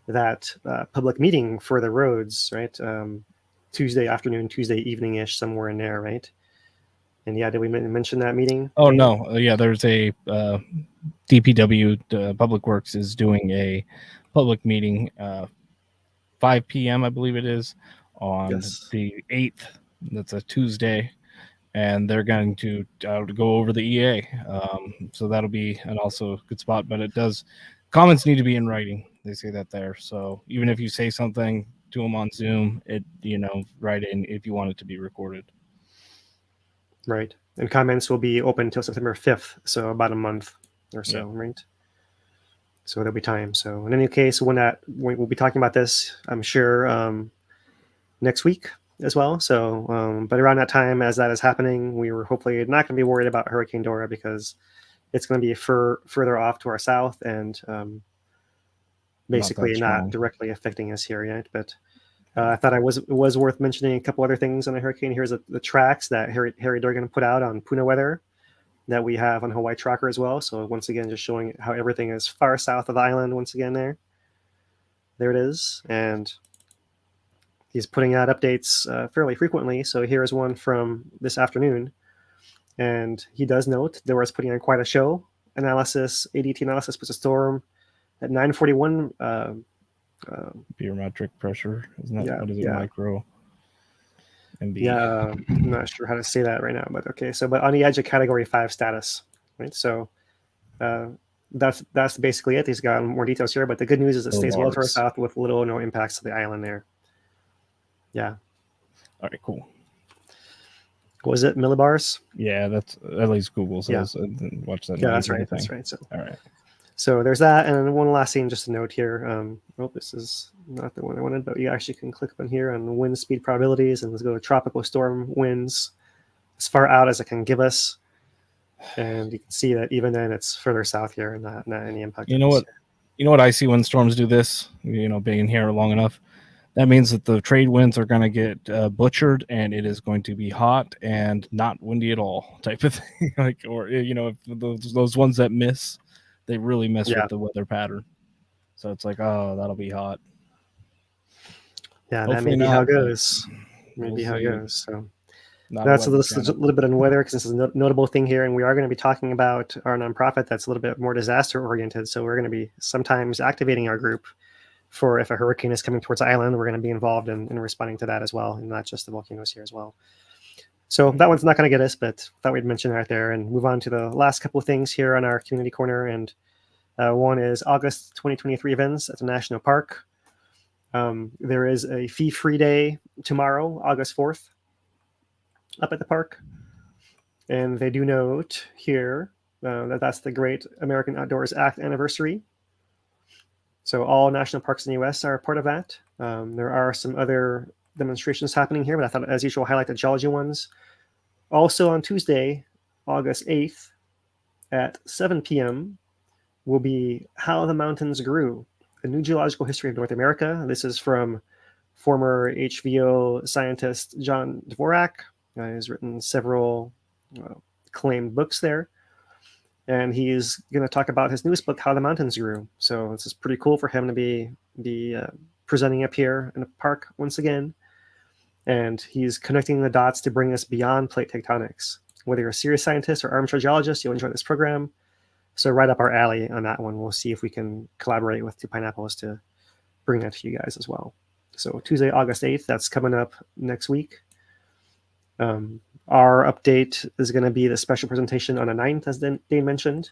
that public meeting for the roads, right? Tuesday afternoon, Tuesday evening-ish, somewhere in there, right? And yeah, did we mention that meeting? Oh, no. Yeah, there's a DPW, Public Works, is doing a public meeting 5 p.m., I believe it is, on the 8th. That's a Tuesday, and they're going to go over the EA. So that'll be also a good spot, but comments need to be in writing. They say that there. So even if you say something to them on Zoom, write in if you want it to be recorded. Right. And comments will be open until September 5th. So about a month or so, right? So there'll be time. So in any case, we'll be talking about this, I'm sure, next week as well. So, but around that time, as that is happening, we were hopefully not going to be worried about Hurricane Dora because it's going to be further off to our south and basically not directly affecting us here yet. But I thought it was worth mentioning a couple other things on the hurricane. Here's the tracks that Harry Durgan put out on Puna weather that we have on Hawaii Tracker as well. So once again, just showing how everything is far south of the island once again there. There it is. And he's putting out updates fairly frequently. So here's one from this afternoon. And he does note there was putting on quite a show. ADT analysis puts a storm at 9:41. Barometric pressure, isn't that? What is it, micro? and be. Yeah, I'm not sure how to say that right now, but okay. So, but on the edge of Category 5 status, right? So that's basically it. He's got more details here, but the good news is it stays well to our south with little or no impacts to the island there. Yeah. All right, cool. Was it millibars? Yeah, that's at least Google says. Yeah. Watch that. Yeah, that's right. That's right. So, all right. So there's that, and one last thing, just a note here. Oh, this is not the one I wanted, but you actually can click on here on wind speed probabilities, and let's go to tropical storm winds as far out as it can give us. And you can see that even then it's further south here and not any impact. You know what? You know what I see when storms do this? Being here long enough, that means that the trade winds are going to get butchered, and it is going to be hot and not windy at all, type of thing. If those ones that miss, they really mess with the weather pattern. So it's like, oh, that'll be hot. Yeah, hopefully that may be how it goes. Maybe how it goes. So that's a little bit on weather, because this is a notable thing here, and we are going to be talking about our nonprofit that's a little bit more disaster oriented. So we're going to be sometimes activating our group for if a hurricane is coming towards the island, we're going to be involved in responding to that as well, and not just the volcanoes here as well. So that one's not going to get us, but thought we'd mention right there and move on to the last couple of things here on our community corner. And one is August 2023 events at the National Park. There is a fee-free day tomorrow, August 4th, up at the park. And they do note here that that's the Great American Outdoors Act anniversary. So all national parks in the U.S. are a part of that. There are some other demonstrations happening here, but I thought, as usual, highlight the geology ones. Also on Tuesday, August 8th at 7 p.m. will be How the Mountains Grew, a new geological history of North America. This is from former HVO scientist John Dvorak. He's written several acclaimed books there. And he's going to talk about his newest book, How the Mountains Grew. So this is pretty cool for him to be presenting up here in the park once again. And he's connecting the dots to bring us beyond plate tectonics. Whether you're a serious scientist or armchair geologist, you'll enjoy this program. So right up our alley on that one. We'll see if we can collaborate with Two Pineapples to bring that to you guys as well. So Tuesday, August 8th, that's coming up next week. Our update is going to be the special presentation on the 9th, as Dane mentioned.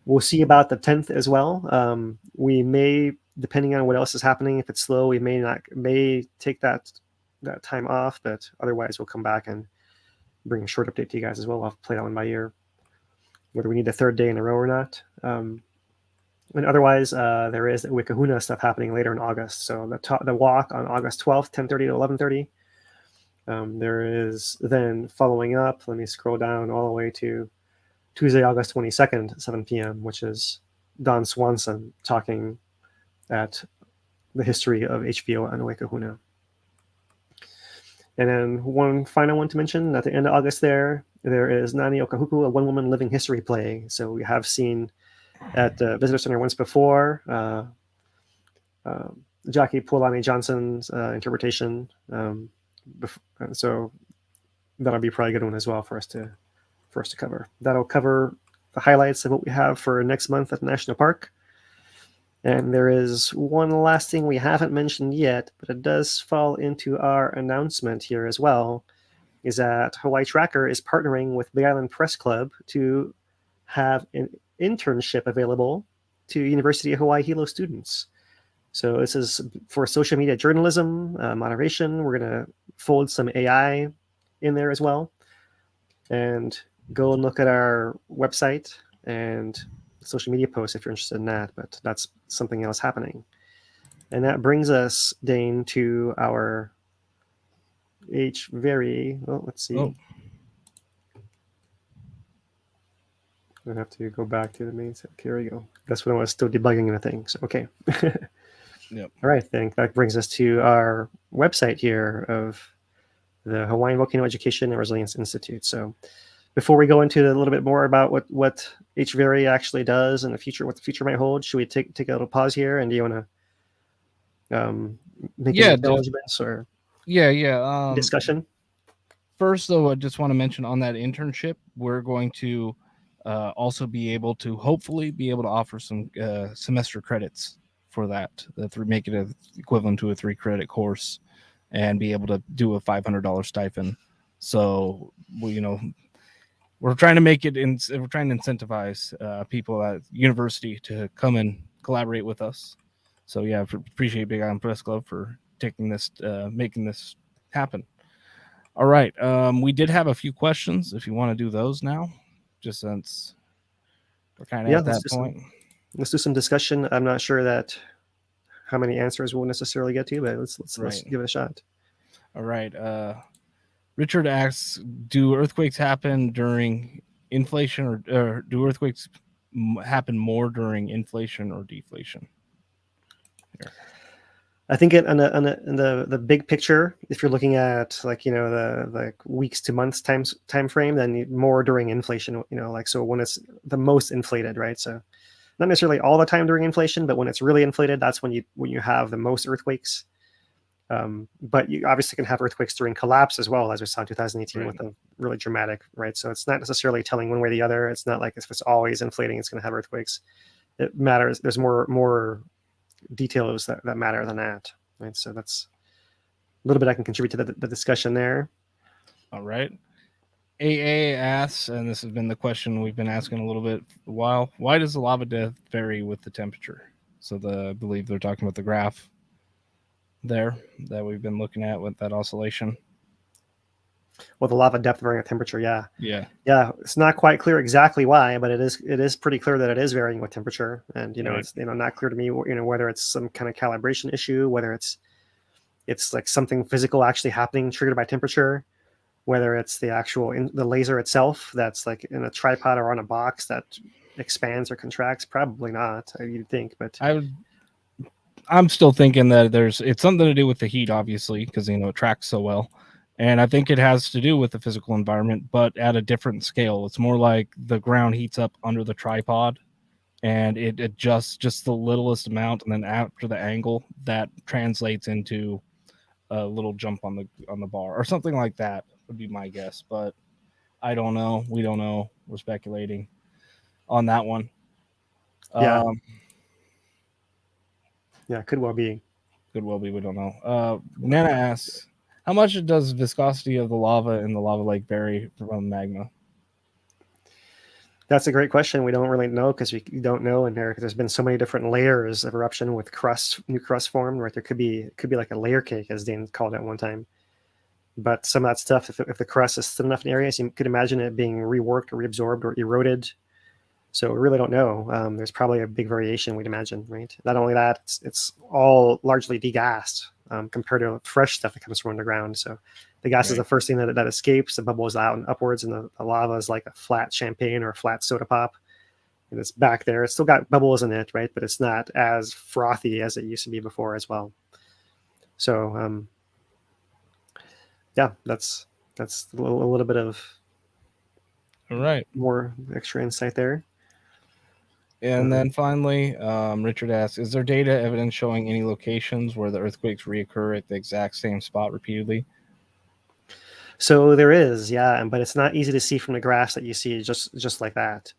We'll see about the 10th as well. We may, depending on what else is happening, if it's slow, we may take that time off, but otherwise we'll come back and bring a short update to you guys as well. I'll play that one by ear, whether we need a third day in a row or not. And otherwise, there is Wikahuna stuff happening later in August. So the walk on August 12th, 10:30 to 11:30. There is then following up, let me scroll down all the way to Tuesday, August 22nd, 7 p.m., which is Don Swanson talking at the history of HVO and Wikahuna. And then one final one to mention, at the end of August there is Nani Okahuku, a one-woman living history play. So we have seen at the Visitor Center once before, Jackie Pualani Johnson's interpretation. So that'll be probably a good one as well for us to cover. That'll cover the highlights of what we have for next month at the National Park. And there is one last thing we haven't mentioned yet, but it does fall into our announcement here as well, is that Hawaii Tracker is partnering with Big Island Press Club to have an internship available to University of Hawaii Hilo students. So this is for social media journalism, moderation. We're going to fold some AI in there as well. And go and look at our website and social media posts if you're interested in that. But that's something else happening. And that brings us, Dane, to our HVERI. Well, let's see. Oh. I have to go back to the main set. Here we go. That's when I was still debugging the thing. So, okay. Yep. All right. I think that brings us to our website here of the Hawaiian Volcano Education and Resilience Institute. So before we go into a little bit more about what HVERI actually does in the future, what the future might hold, should we take a little pause here? And do you want to make any acknowledgements or discussion? First, though, I just want to mention on that internship, we're going to also be able to hopefully offer some semester credits for that, make it equivalent to a 3-credit course. and be able to do a $500 stipend. So we're trying to make it we're trying to incentivize people at university to come and collaborate with us. So yeah, appreciate Big Island Press Club for taking this, making this happen. All right, we did have a few questions. If you want to do those now, just since we're kind of at that point. Let's do some discussion. I'm not sure that how many answers we'll necessarily get to, but let's give it a shot. All right. Richard asks, do earthquakes happen during inflation, or do earthquakes happen more during inflation or deflation? Here. I think in the big picture, if you're looking at the weeks to months time frame, then more during inflation, so when it's the most inflated, right? So not necessarily all the time during inflation, but when it's really inflated, that's when you have the most earthquakes. But you obviously can have earthquakes during collapse as well, as we saw in 2018 with the really dramatic, right? So it's not necessarily telling one way or the other. It's not like if it's always inflating, it's going to have earthquakes. It matters. There's more details that matter than that, right? So that's a little bit I can contribute to the discussion there. All right. AA asks, and this has been the question we've been asking a little bit for a while, why does the lava depth vary with the temperature? So I believe they're talking about the graph there that we've been looking at with that oscillation. Well, the lava depth varying with temperature, yeah. It's not quite clear exactly why, but it is pretty clear that it is varying with temperature. And it's not clear to me whether it's some kind of calibration issue, whether it's like something physical actually happening triggered by temperature, whether it's the actual the laser itself that's like in a tripod or on a box that expands or contracts. Probably not, you'd think, but I'm still thinking that it's something to do with the heat, obviously, because it tracks so well. And I think it has to do with the physical environment, but at a different scale. It's more like the ground heats up under the tripod and it adjusts just the littlest amount. And then after the angle, that translates into a little jump on the bar or something like that would be my guess. But I don't know. We don't know. We're speculating on that one. Yeah. Could well be. We don't know. Nana asks, how much does viscosity of the lava in the lava lake vary from magma? That's a great question. We don't really know because we don't know in there. There's been so many different layers of eruption with new crust formed, right? There could be like a layer cake, as Dane called it one time. But some of that stuff, if the crust is thin enough in areas, you could imagine it being reworked or reabsorbed or eroded. So we really don't know. There's probably a big variation, we'd imagine, right? Not only that, it's all largely degassed compared to fresh stuff that comes from underground. So the gas is the first thing that escapes. The bubble is out and upwards, and the lava is like a flat champagne or a flat soda pop. And it's back there. It's still got bubbles in it, right? But it's not as frothy as it used to be before as well. So, that's a little bit of more extra insight there. And then finally, Richard asks, is there data evidence showing any locations where the earthquakes reoccur at the exact same spot repeatedly? So there is, but it's not easy to see from the graphs that you see just like that.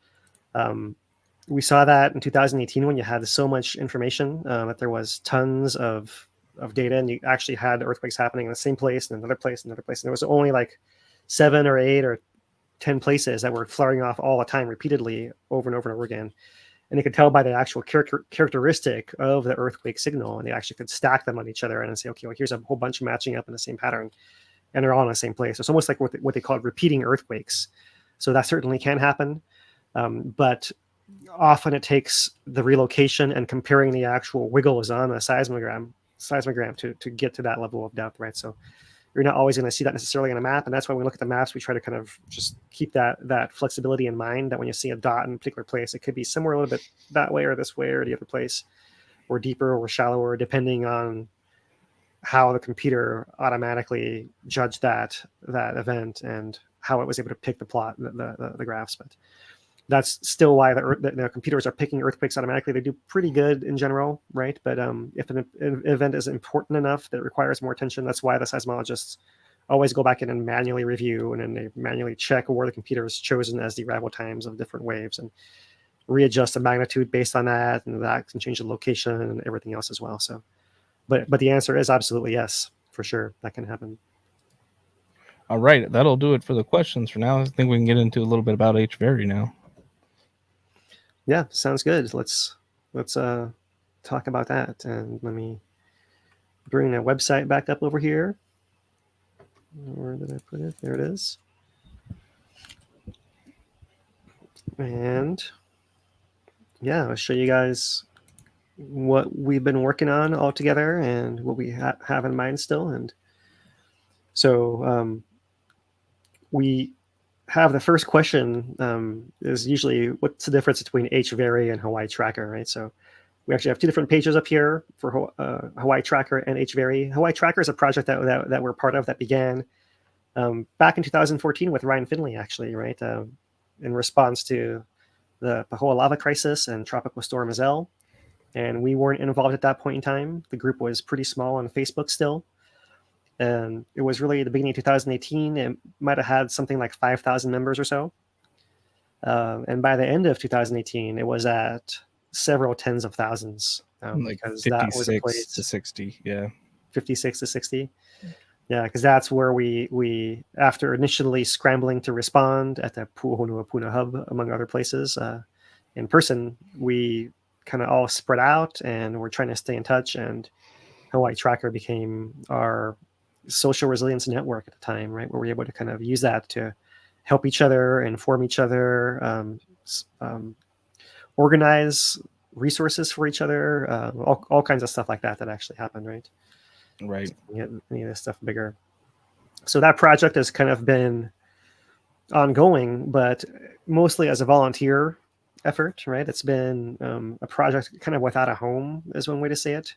We saw that in 2018 when you had so much information that there was tons of data, and you actually had earthquakes happening in the same place and another place and another place. And there was only like 7 or 8 or 10 places that were flaring off all the time repeatedly over and over and over again. And you could tell by the actual characteristic of the earthquake signal, and they actually could stack them on each other and say, okay, well, here's a whole bunch matching up in the same pattern, and they're all in the same place. It's almost like what they call repeating earthquakes. So that certainly can happen, but often it takes the relocation and comparing the actual wiggles on a seismogram to get to that level of depth, right? So you're not always going to see that necessarily on a map, and that's why when we look at the maps, we try to kind of just keep that flexibility in mind, that when you see a dot in a particular place, it could be somewhere a little bit that way or this way or the other place, or deeper or shallower, depending on how the computer automatically judged that event and how it was able to pick the plot, the graphs. But that's still why the computers are picking earthquakes automatically. They do pretty good in general, right? But if an event is important enough that it requires more attention, that's why the seismologists always go back in and manually review, and then they manually check where the computer has chosen as the arrival times of different waves and readjust the magnitude based on that, and that can change the location and everything else as well. So, but the answer is absolutely yes. for sure that can happen. All right, that'll do it for the questions for now. I think we can get into a little bit about HVERI now. Yeah, sounds good. Let's talk about that. And let me bring the website back up over here. Where did I put it? There it is. And yeah, I'll show you guys what we've been working on all together and what we have in mind still. And so we have the first question is usually what's the difference between HVERI and Hawaii Tracker, right? So we actually have two different pages up here for Hawaii Tracker and HVERI. Hawaii Tracker is a project that we're part of that began back in 2014 with Ryan Finley, actually, right? In response to the Pahoa lava crisis and Tropical Storm Iselle. And we weren't involved at that point in time. The group was pretty small on Facebook still. And it was really the beginning of 2018. It might have had something like 5,000 members or so. And by the end of 2018, it was at several tens of thousands. Like because 56 that was a place, to 60, yeah. 56 to 60. Yeah, because that's where we after initially scrambling to respond at the Pu'uhonua hub, among other places, in person, we kind of all spread out and we're trying to stay in touch. And Hawaii Tracker became our social resilience network at the time, right? Where we're able to kind of use that to help each other, inform each other, organize resources for each other, all kinds of stuff like that actually happened, right? Right. Get any of this stuff bigger. So that project has kind of been ongoing, but mostly as a volunteer effort, right? It's been a project kind of without a home is one way to say it,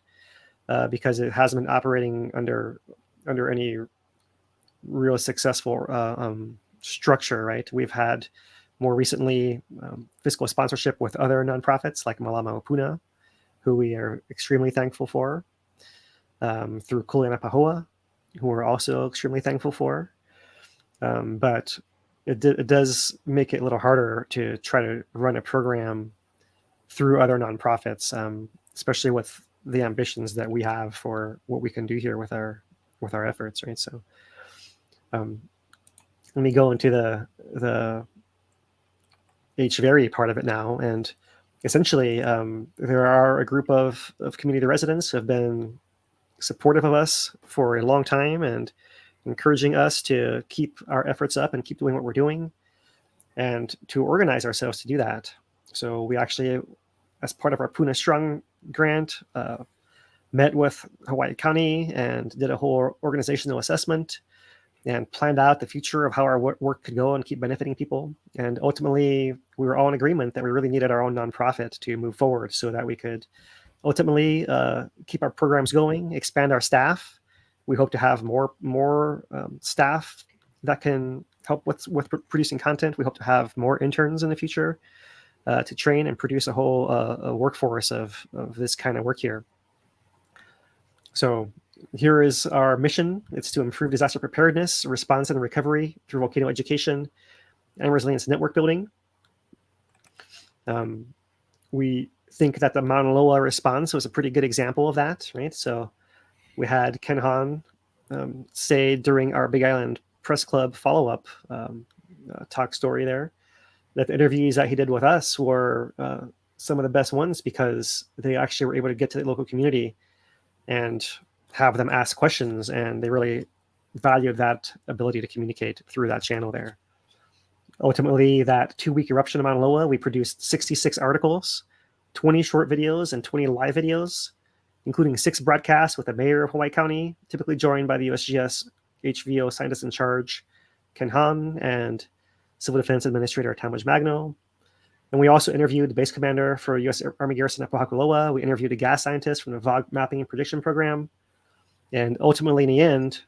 because it hasn't been operating under any real successful structure, right? We've had more recently fiscal sponsorship with other nonprofits like Malama Opuna, who we are extremely thankful for, through Kuleana Pahoa, who we're also extremely thankful for. But it does make it a little harder to try to run a program through other nonprofits, especially with the ambitions that we have for what we can do here with our efforts, right? So let me go into the HVERI part of it now. And essentially, there are a group of community residents who have been supportive of us for a long time and encouraging us to keep our efforts up and keep doing what we're doing and to organize ourselves to do that. So we actually, as part of our Puna Strong grant, met with Hawaii County and did a whole organizational assessment and planned out the future of how our work could go and keep benefiting people. And ultimately, we were all in agreement that we really needed our own nonprofit to move forward so that we could ultimately keep our programs going, expand our staff. We hope to have more staff that can help with producing content. We hope to have more interns in the future to train and produce a whole a workforce of this kind of work here. So here is our mission. It's to improve disaster preparedness, response, and recovery through volcano education and resilience network building. We think that the Maunaloa response was a pretty good example of that, right? So we had Ken Hahn say during our Big Island Press Club follow-up talk story there that the interviews that he did with us were some of the best ones because they actually were able to get to the local community and have them ask questions, and they really valued that ability to communicate through that channel there. Ultimately, that 2-week eruption of Mauna Loa, we produced 66 articles, 20 short videos, and 20 live videos, including 6 broadcasts with the mayor of Hawaii County, typically joined by the USGS HVO scientist in charge, Ken Hahn, and Civil Defense Administrator Talmadge Magno. And we also interviewed the base commander for U.S. Army Garrison at Pohakuloa. We interviewed a gas scientist from the VOG Mapping and Prediction Program. And ultimately, in the end,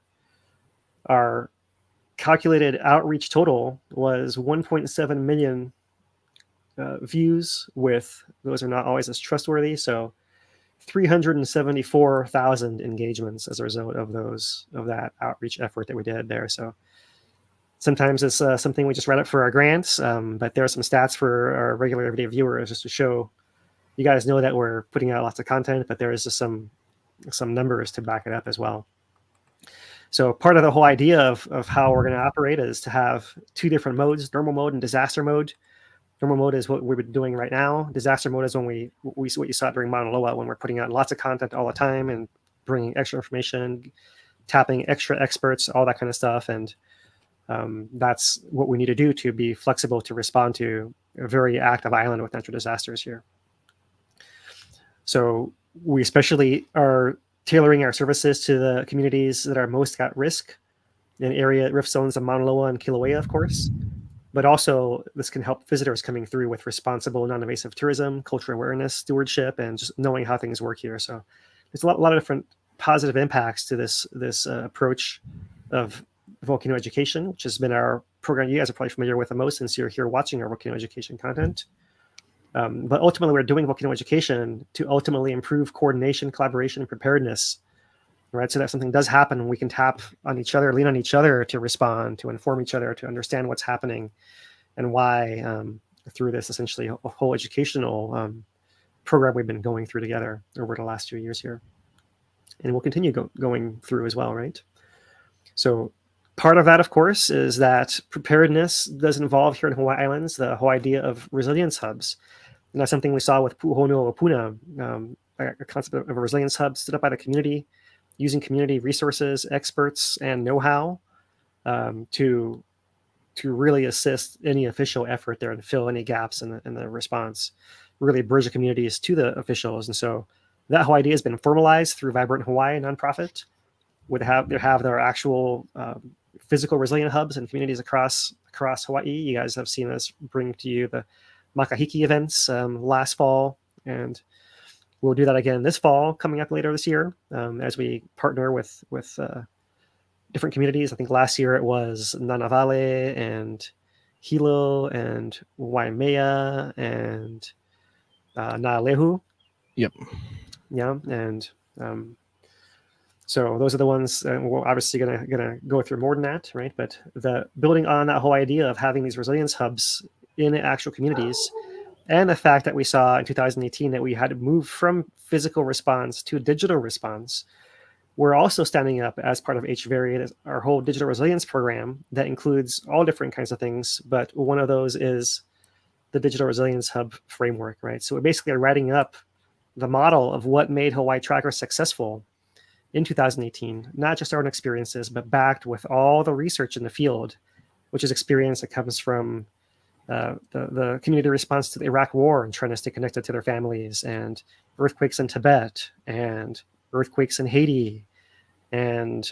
our calculated outreach total was 1.7 million views, with those are not always as trustworthy. So 374,000 engagements as a result of that outreach effort that we did there. So sometimes it's something we just read up for our grants, but there are some stats for our regular everyday viewers just to show you guys know that we're putting out lots of content, but there is just some numbers to back it up as well. So part of the whole idea of how we're going to operate is to have two different modes, normal mode and disaster mode. Normal mode is what we've been doing right now. Disaster mode is when what you saw during Maunaloa, when we're putting out lots of content all the time and bringing extra information, tapping extra experts, all that kind of stuff. And that's what we need to do to be flexible to respond to a very active island with natural disasters here. So we especially are tailoring our services to the communities that are most at risk in area rift zones of Maunaloa and Kilauea, of course. But also this can help visitors coming through with responsible, non-invasive tourism, cultural awareness, stewardship, and just knowing how things work here. So there's a lot of different positive impacts to this approach of volcano education, which has been our program you guys are probably familiar with the most since you're here watching our volcano education content. But ultimately, we're doing volcano education to ultimately improve coordination, collaboration, and preparedness, right? So that something does happen, we can tap on each other, lean on each other to respond, to inform each other, to understand what's happening and why through this essentially a whole educational program we've been going through together over the last 2 years here. And we'll continue going through as well, right? So part of that, of course, is that preparedness does involve here in Hawaii Islands the whole idea of resilience hubs. And that's something we saw with Pu'uhonua Puna, a concept of a resilience hub stood up by the community, using community resources, experts, and know-how to really assist any official effort there and fill any gaps in the response, really bridge the communities to the officials. And so that whole idea has been formalized through Vibrant Hawaii nonprofit. They have their actual physical resilient hubs and communities across Hawaii. You guys have seen us bring to you the Makahiki events last fall, and we'll do that again this fall, coming up later this year, as we partner with different communities. I think last year it was Nanavale and Hilo and Waimea and Naalehu. Yep. Yeah, and so those are the ones we're obviously gonna go through more than that, right? But the building on that whole idea of having these resilience hubs in actual communities, and the fact that we saw in 2018 that we had to move from physical response to digital response, we're also standing up as part of HVERI, our whole digital resilience program that includes all different kinds of things. But one of those is the digital resilience hub framework, right? So we basically are writing up the model of what made Hawaii Tracker successful in 2018, not just our own experiences, but backed with all the research in the field, which is experience that comes from the community response to the Iraq War and trying to stay connected to their families, and earthquakes in Tibet, and earthquakes in Haiti, and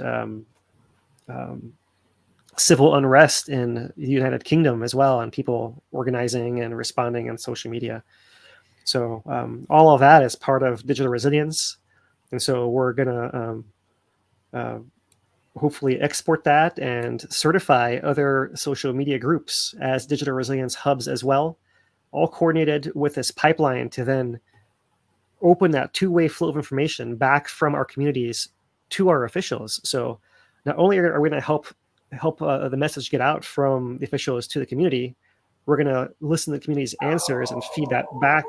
civil unrest in the United Kingdom as well, and people organizing and responding on social media. So all of that is part of digital resilience. And so we're going to hopefully export that and certify other social media groups as digital resilience hubs as well, all coordinated with this pipeline to then open that two-way flow of information back from our communities to our officials. So not only are we going to help the message get out from the officials to the community, we're going to listen to the community's answers and feed that back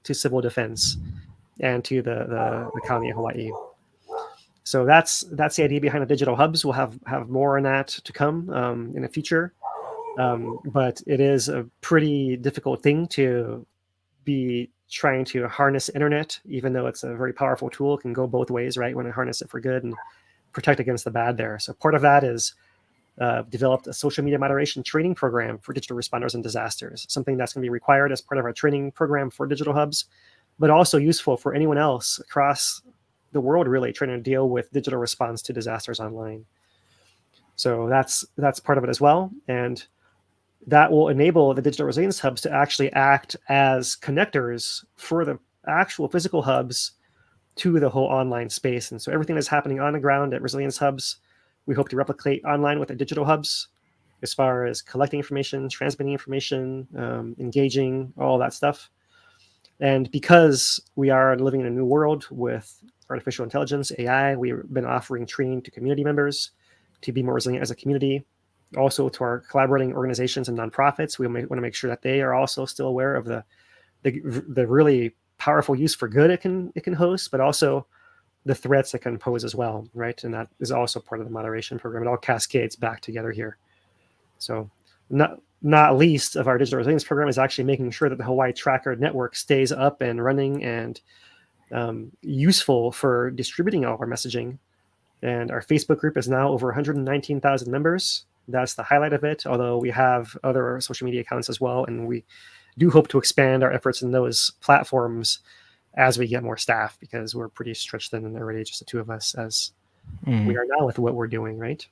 to civil defense and to the county of Hawaii. So that's the idea behind the digital hubs. We'll have more on that to come in the future. But it is a pretty difficult thing to be trying to harness internet, even though it's a very powerful tool. It can go both ways, right? When I harness it for good and protect against the bad there. So part of that is developed a social media moderation training program for digital responders and disasters, something that's going to be required as part of our training program for digital hubs, but also useful for anyone else across the world really trying to deal with digital response to disasters online. So that's part of it as well. And that will enable the digital resilience hubs to actually act as connectors for the actual physical hubs to the whole online space. And so everything that's happening on the ground at resilience hubs, we hope to replicate online with the digital hubs as far as collecting information, transmitting information, engaging, all that stuff. And because we are living in a new world with artificial intelligence, AI, we've been offering training to community members to be more resilient as a community. Also to our collaborating organizations and nonprofits, we want to make sure that they are also still aware of the really powerful use for good it can host, but also the threats it can pose as well, right? And that is also part of the moderation program. It all cascades back together here. So not least of our digital resilience program is actually making sure that the Hawaii Tracker network stays up and running and useful for distributing all of our messaging. And our Facebook group is now over 119,000 members. That's the highlight of it, although we have other social media accounts as well. And we do hope to expand our efforts in those platforms as we get more staff, because we're pretty stretched thin and already just the two of us as we are now with what we're doing, right?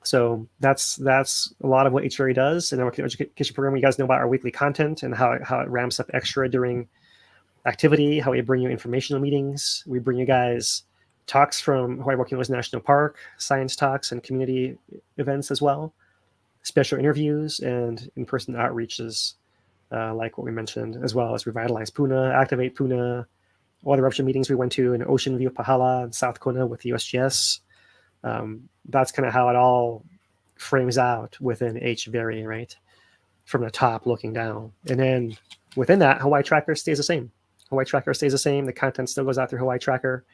So that's a lot of what HVERI does. In our education program, you guys know about our weekly content and how it ramps up extra during activity, how we bring you informational meetings. We bring you guys talks from Hawaii Volcanoes National Park, science talks, and community events as well, special interviews, and in-person outreaches, like what we mentioned, as well as Revitalize Puna, Activate Puna, all the eruption meetings we went to in Ocean View, Pahala, and South Kona with the USGS. That's kind of how it all frames out within HVERI, right? From the top looking down. And then within that, Hawaii Tracker stays the same. Hawaii Tracker stays the same. The content still goes out through Hawaii Tracker.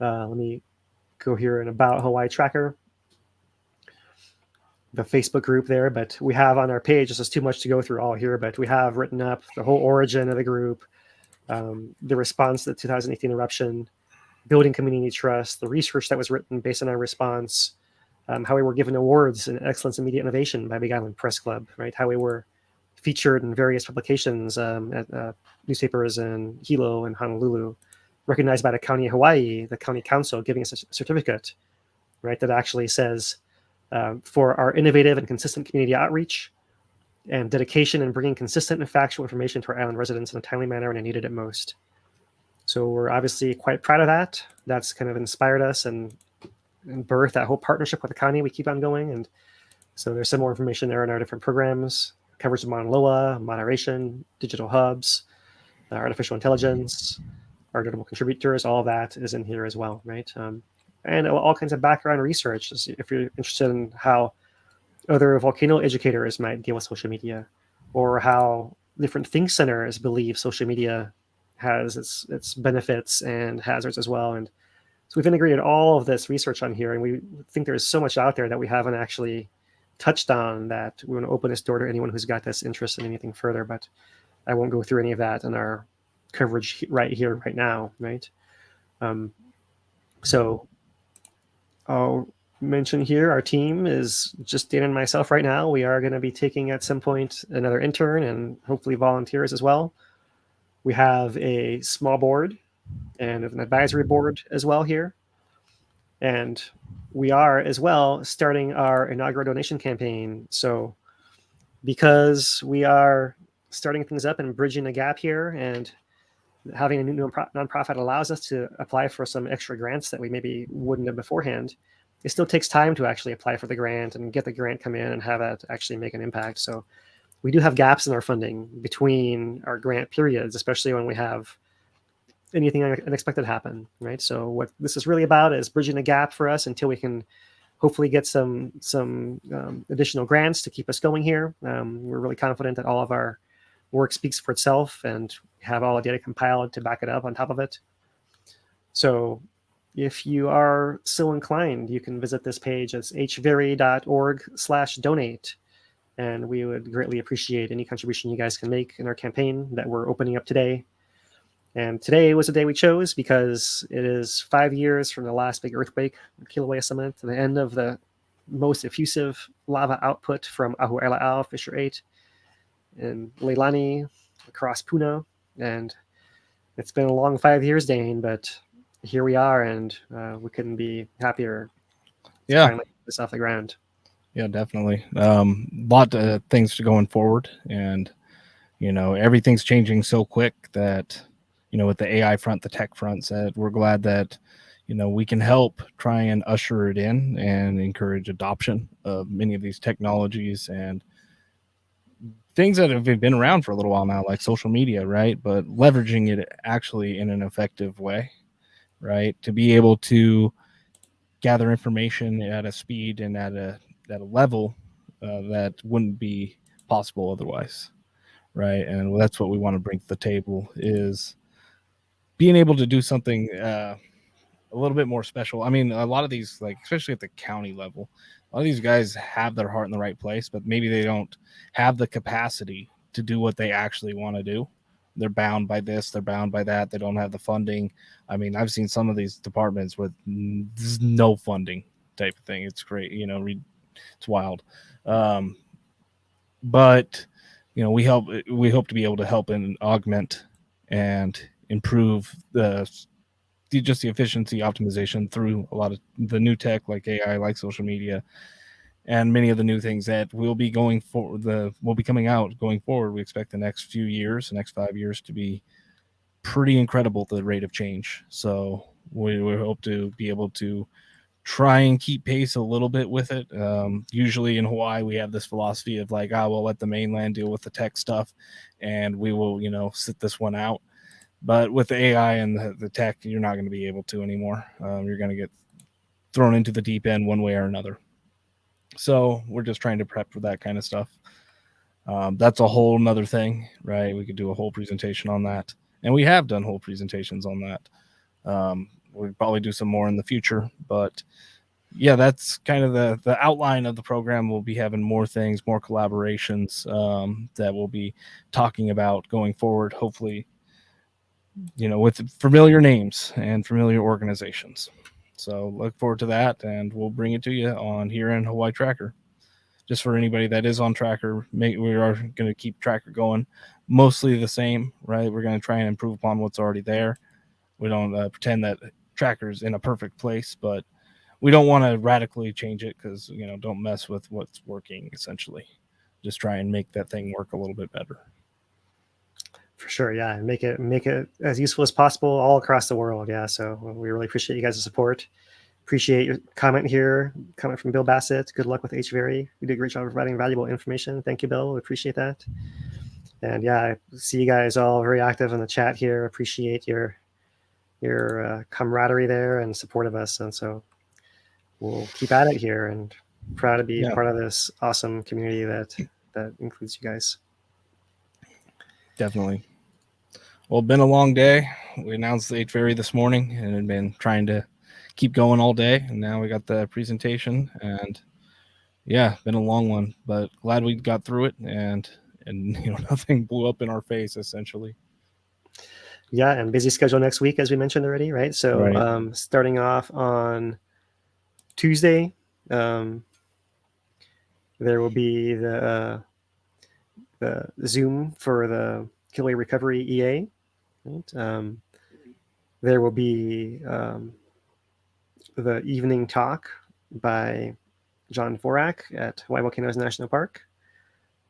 Let me go here and about Hawaii Tracker, the Facebook group there, but we have on our page, this is too much to go through all here, but we have written up the whole origin of the group, the response to the 2018 eruption, building community trust, the research that was written based on our response, how we were given awards in excellence in media innovation by Big Island Press Club, right? How we were featured in various publications at newspapers in Hilo and Honolulu, recognized by the County of Hawaii, the County Council, giving us a certificate, right, that actually says for our innovative and consistent community outreach and dedication in bringing consistent and factual information to our island residents in a timely manner when they needed it most. So we're obviously quite proud of that. That's kind of inspired us and birthed that whole partnership with the county. We keep on going. And so there's some more information there in our different programs, coverage of Maunaloa, moderation, digital hubs, artificial intelligence, our notable contributors, all of that is in here as well, right? And all kinds of background research, if you're interested in how other volcano educators might deal with social media, or how different think centers believe social media has its benefits and hazards as well. And so we've integrated all of this research on here, and we think there's so much out there that we haven't actually touched on that we want to open this door to anyone who's got this interest in anything further, but I won't go through any of that in our coverage right here, right now, right? So I'll mention here, our team is just Dana and myself right now. We are going to be taking at some point another intern and hopefully volunteers as well. We have a small board and an advisory board as well here. And we are as well starting our inaugural donation campaign. So because we are starting things up and bridging the gap here, and having a new nonprofit allows us to apply for some extra grants that we maybe wouldn't have beforehand. It still takes time to actually apply for the grant and get the grant come in and have it actually make an impact. So we do have gaps in our funding between our grant periods, especially when we have anything unexpected happen, right? So what this is really about is bridging the gap for us until we can hopefully get some additional grants to keep us going here. We're really confident that all of our work speaks for itself and have all the data compiled to back it up on top of it. So if you are so inclined, you can visit this page. It's hveri.org/donate. And we would greatly appreciate any contribution you guys can make in our campaign that we're opening up today. And today was the day we chose because it is 5 years from the last big earthquake, Kilauea Summit, to the end of the most effusive lava output from Ahu'ela'au, Fissure 8, and Leilani across Puna. And it's been a long 5 years, Dane, but here we are, and we couldn't be happier to finally get this off the ground. Yeah, definitely. Lot of things going forward, and everything's changing so quick that with the AI front, the tech front, said we're glad that we can help try and usher it in and encourage adoption of many of these technologies and things that have been around for a little while now, like social media, right? But leveraging it actually in an effective way, right? To be able to gather information at a speed and at a level that wouldn't be possible otherwise, right? And that's what we want to bring to the table, is being able to do something a little bit more special. I mean, a lot of these, like especially at the county level, a lot of these guys have their heart in the right place, but maybe they don't have the capacity to do what they actually want to do. They're bound by this, they're bound by that. They don't have the funding. I mean, I've seen some of these departments with no funding type of thing. It's great, you know, it's wild. But you know, we hope to be able to help and augment and improve just the efficiency optimization through a lot of the new tech like AI, like social media, and many of the new things that will be coming out going forward. We expect the next few years, the next 5 years, to be pretty incredible, the rate of change. So we hope to be able to try and keep pace a little bit with it. Usually in Hawaii, we have this philosophy of like, we'll let the mainland deal with the tech stuff and we will, you know, sit this one out. But with the AI and the tech, you're not going to be able to anymore. You're going to get thrown into the deep end one way or another. So we're just trying to prep for that kind of stuff. That's a whole nother thing, right? We could do a whole presentation on that. And we have done whole presentations on that. We'll probably do some more in the future, but yeah, that's kind of the outline of the program. We'll be having more things, more collaborations that we'll be talking about going forward, hopefully, you know, with familiar names and familiar organizations. So look forward to that, and we'll bring it to you on here in Hawaii Tracker. Just for anybody that is on Tracker, we are going to keep Tracker going mostly the same, right? We're going to try and improve upon what's already there. We don't pretend that Tracker's in a perfect place, but we don't want to radically change it because, you know, don't mess with what's working, essentially. Just try and make that thing work a little bit better. For sure, yeah, and make it as useful as possible all across the world. Yeah, so we really appreciate you guys' support. Appreciate your comment here. Comment from Bill Bassett. Good luck with HVERI. You did a great job of providing valuable information. Thank you, Bill. We appreciate that. And yeah, I see you guys all very active in the chat here. Appreciate your camaraderie there and support of us. And so we'll keep at it here, and proud to be part of this awesome community that includes you guys. Definitely. Well, been a long day. We announced the HVERI this morning and had been trying to keep going all day. And now we got the presentation, and yeah, been a long one, but glad we got through it, and you know, nothing blew up in our face, essentially. Yeah, and busy schedule next week, as we mentioned already, right? So starting off on Tuesday, there will be the Zoom for the Kilauea Recovery EA. Right? There will be the evening talk by John Vorak at Hawaii Volcanoes National Park.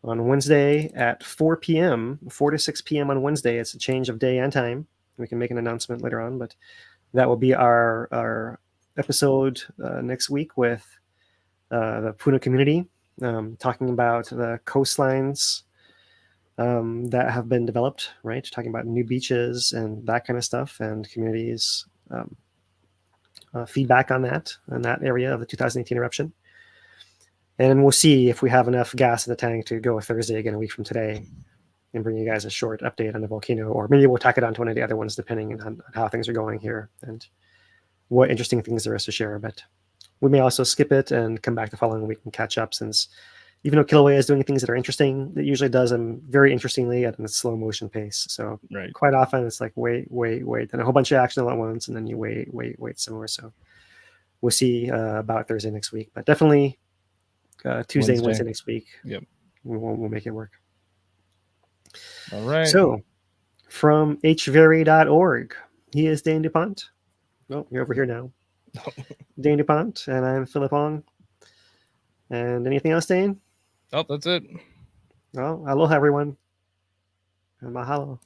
On Wednesday at 4 p.m., 4 to 6 p.m. on Wednesday. It's a change of day and time. We can make an announcement later on, but that will be our episode next week with the Puna community, talking about the coastlines that have been developed, right? Talking about new beaches and that kind of stuff, and communities feedback on that area of the 2018 eruption. And we'll see if we have enough gas in the tank to go a Thursday again, a week from today, and bring you guys a short update on the volcano, or maybe we'll tack it on to one of the other ones, depending on how things are going here and what interesting things there is to share. But we may also skip it and come back the following week and catch up, since even though Kilauea is doing things that are interesting, it usually does them very interestingly at a slow motion pace. So quite often it's like wait, and a whole bunch of action all at once, and then you wait some more. So we'll see about Thursday next week, but definitely Tuesday and Wednesday next week. Yep, we'll make it work. All right. So from HVERI.org, he is Dane DuPont. Oh, you're over here now. Dane DuPont, and I'm Philip Ong. And anything else, Dane? Oh, that's it. Well, aloha, everyone. And mahalo.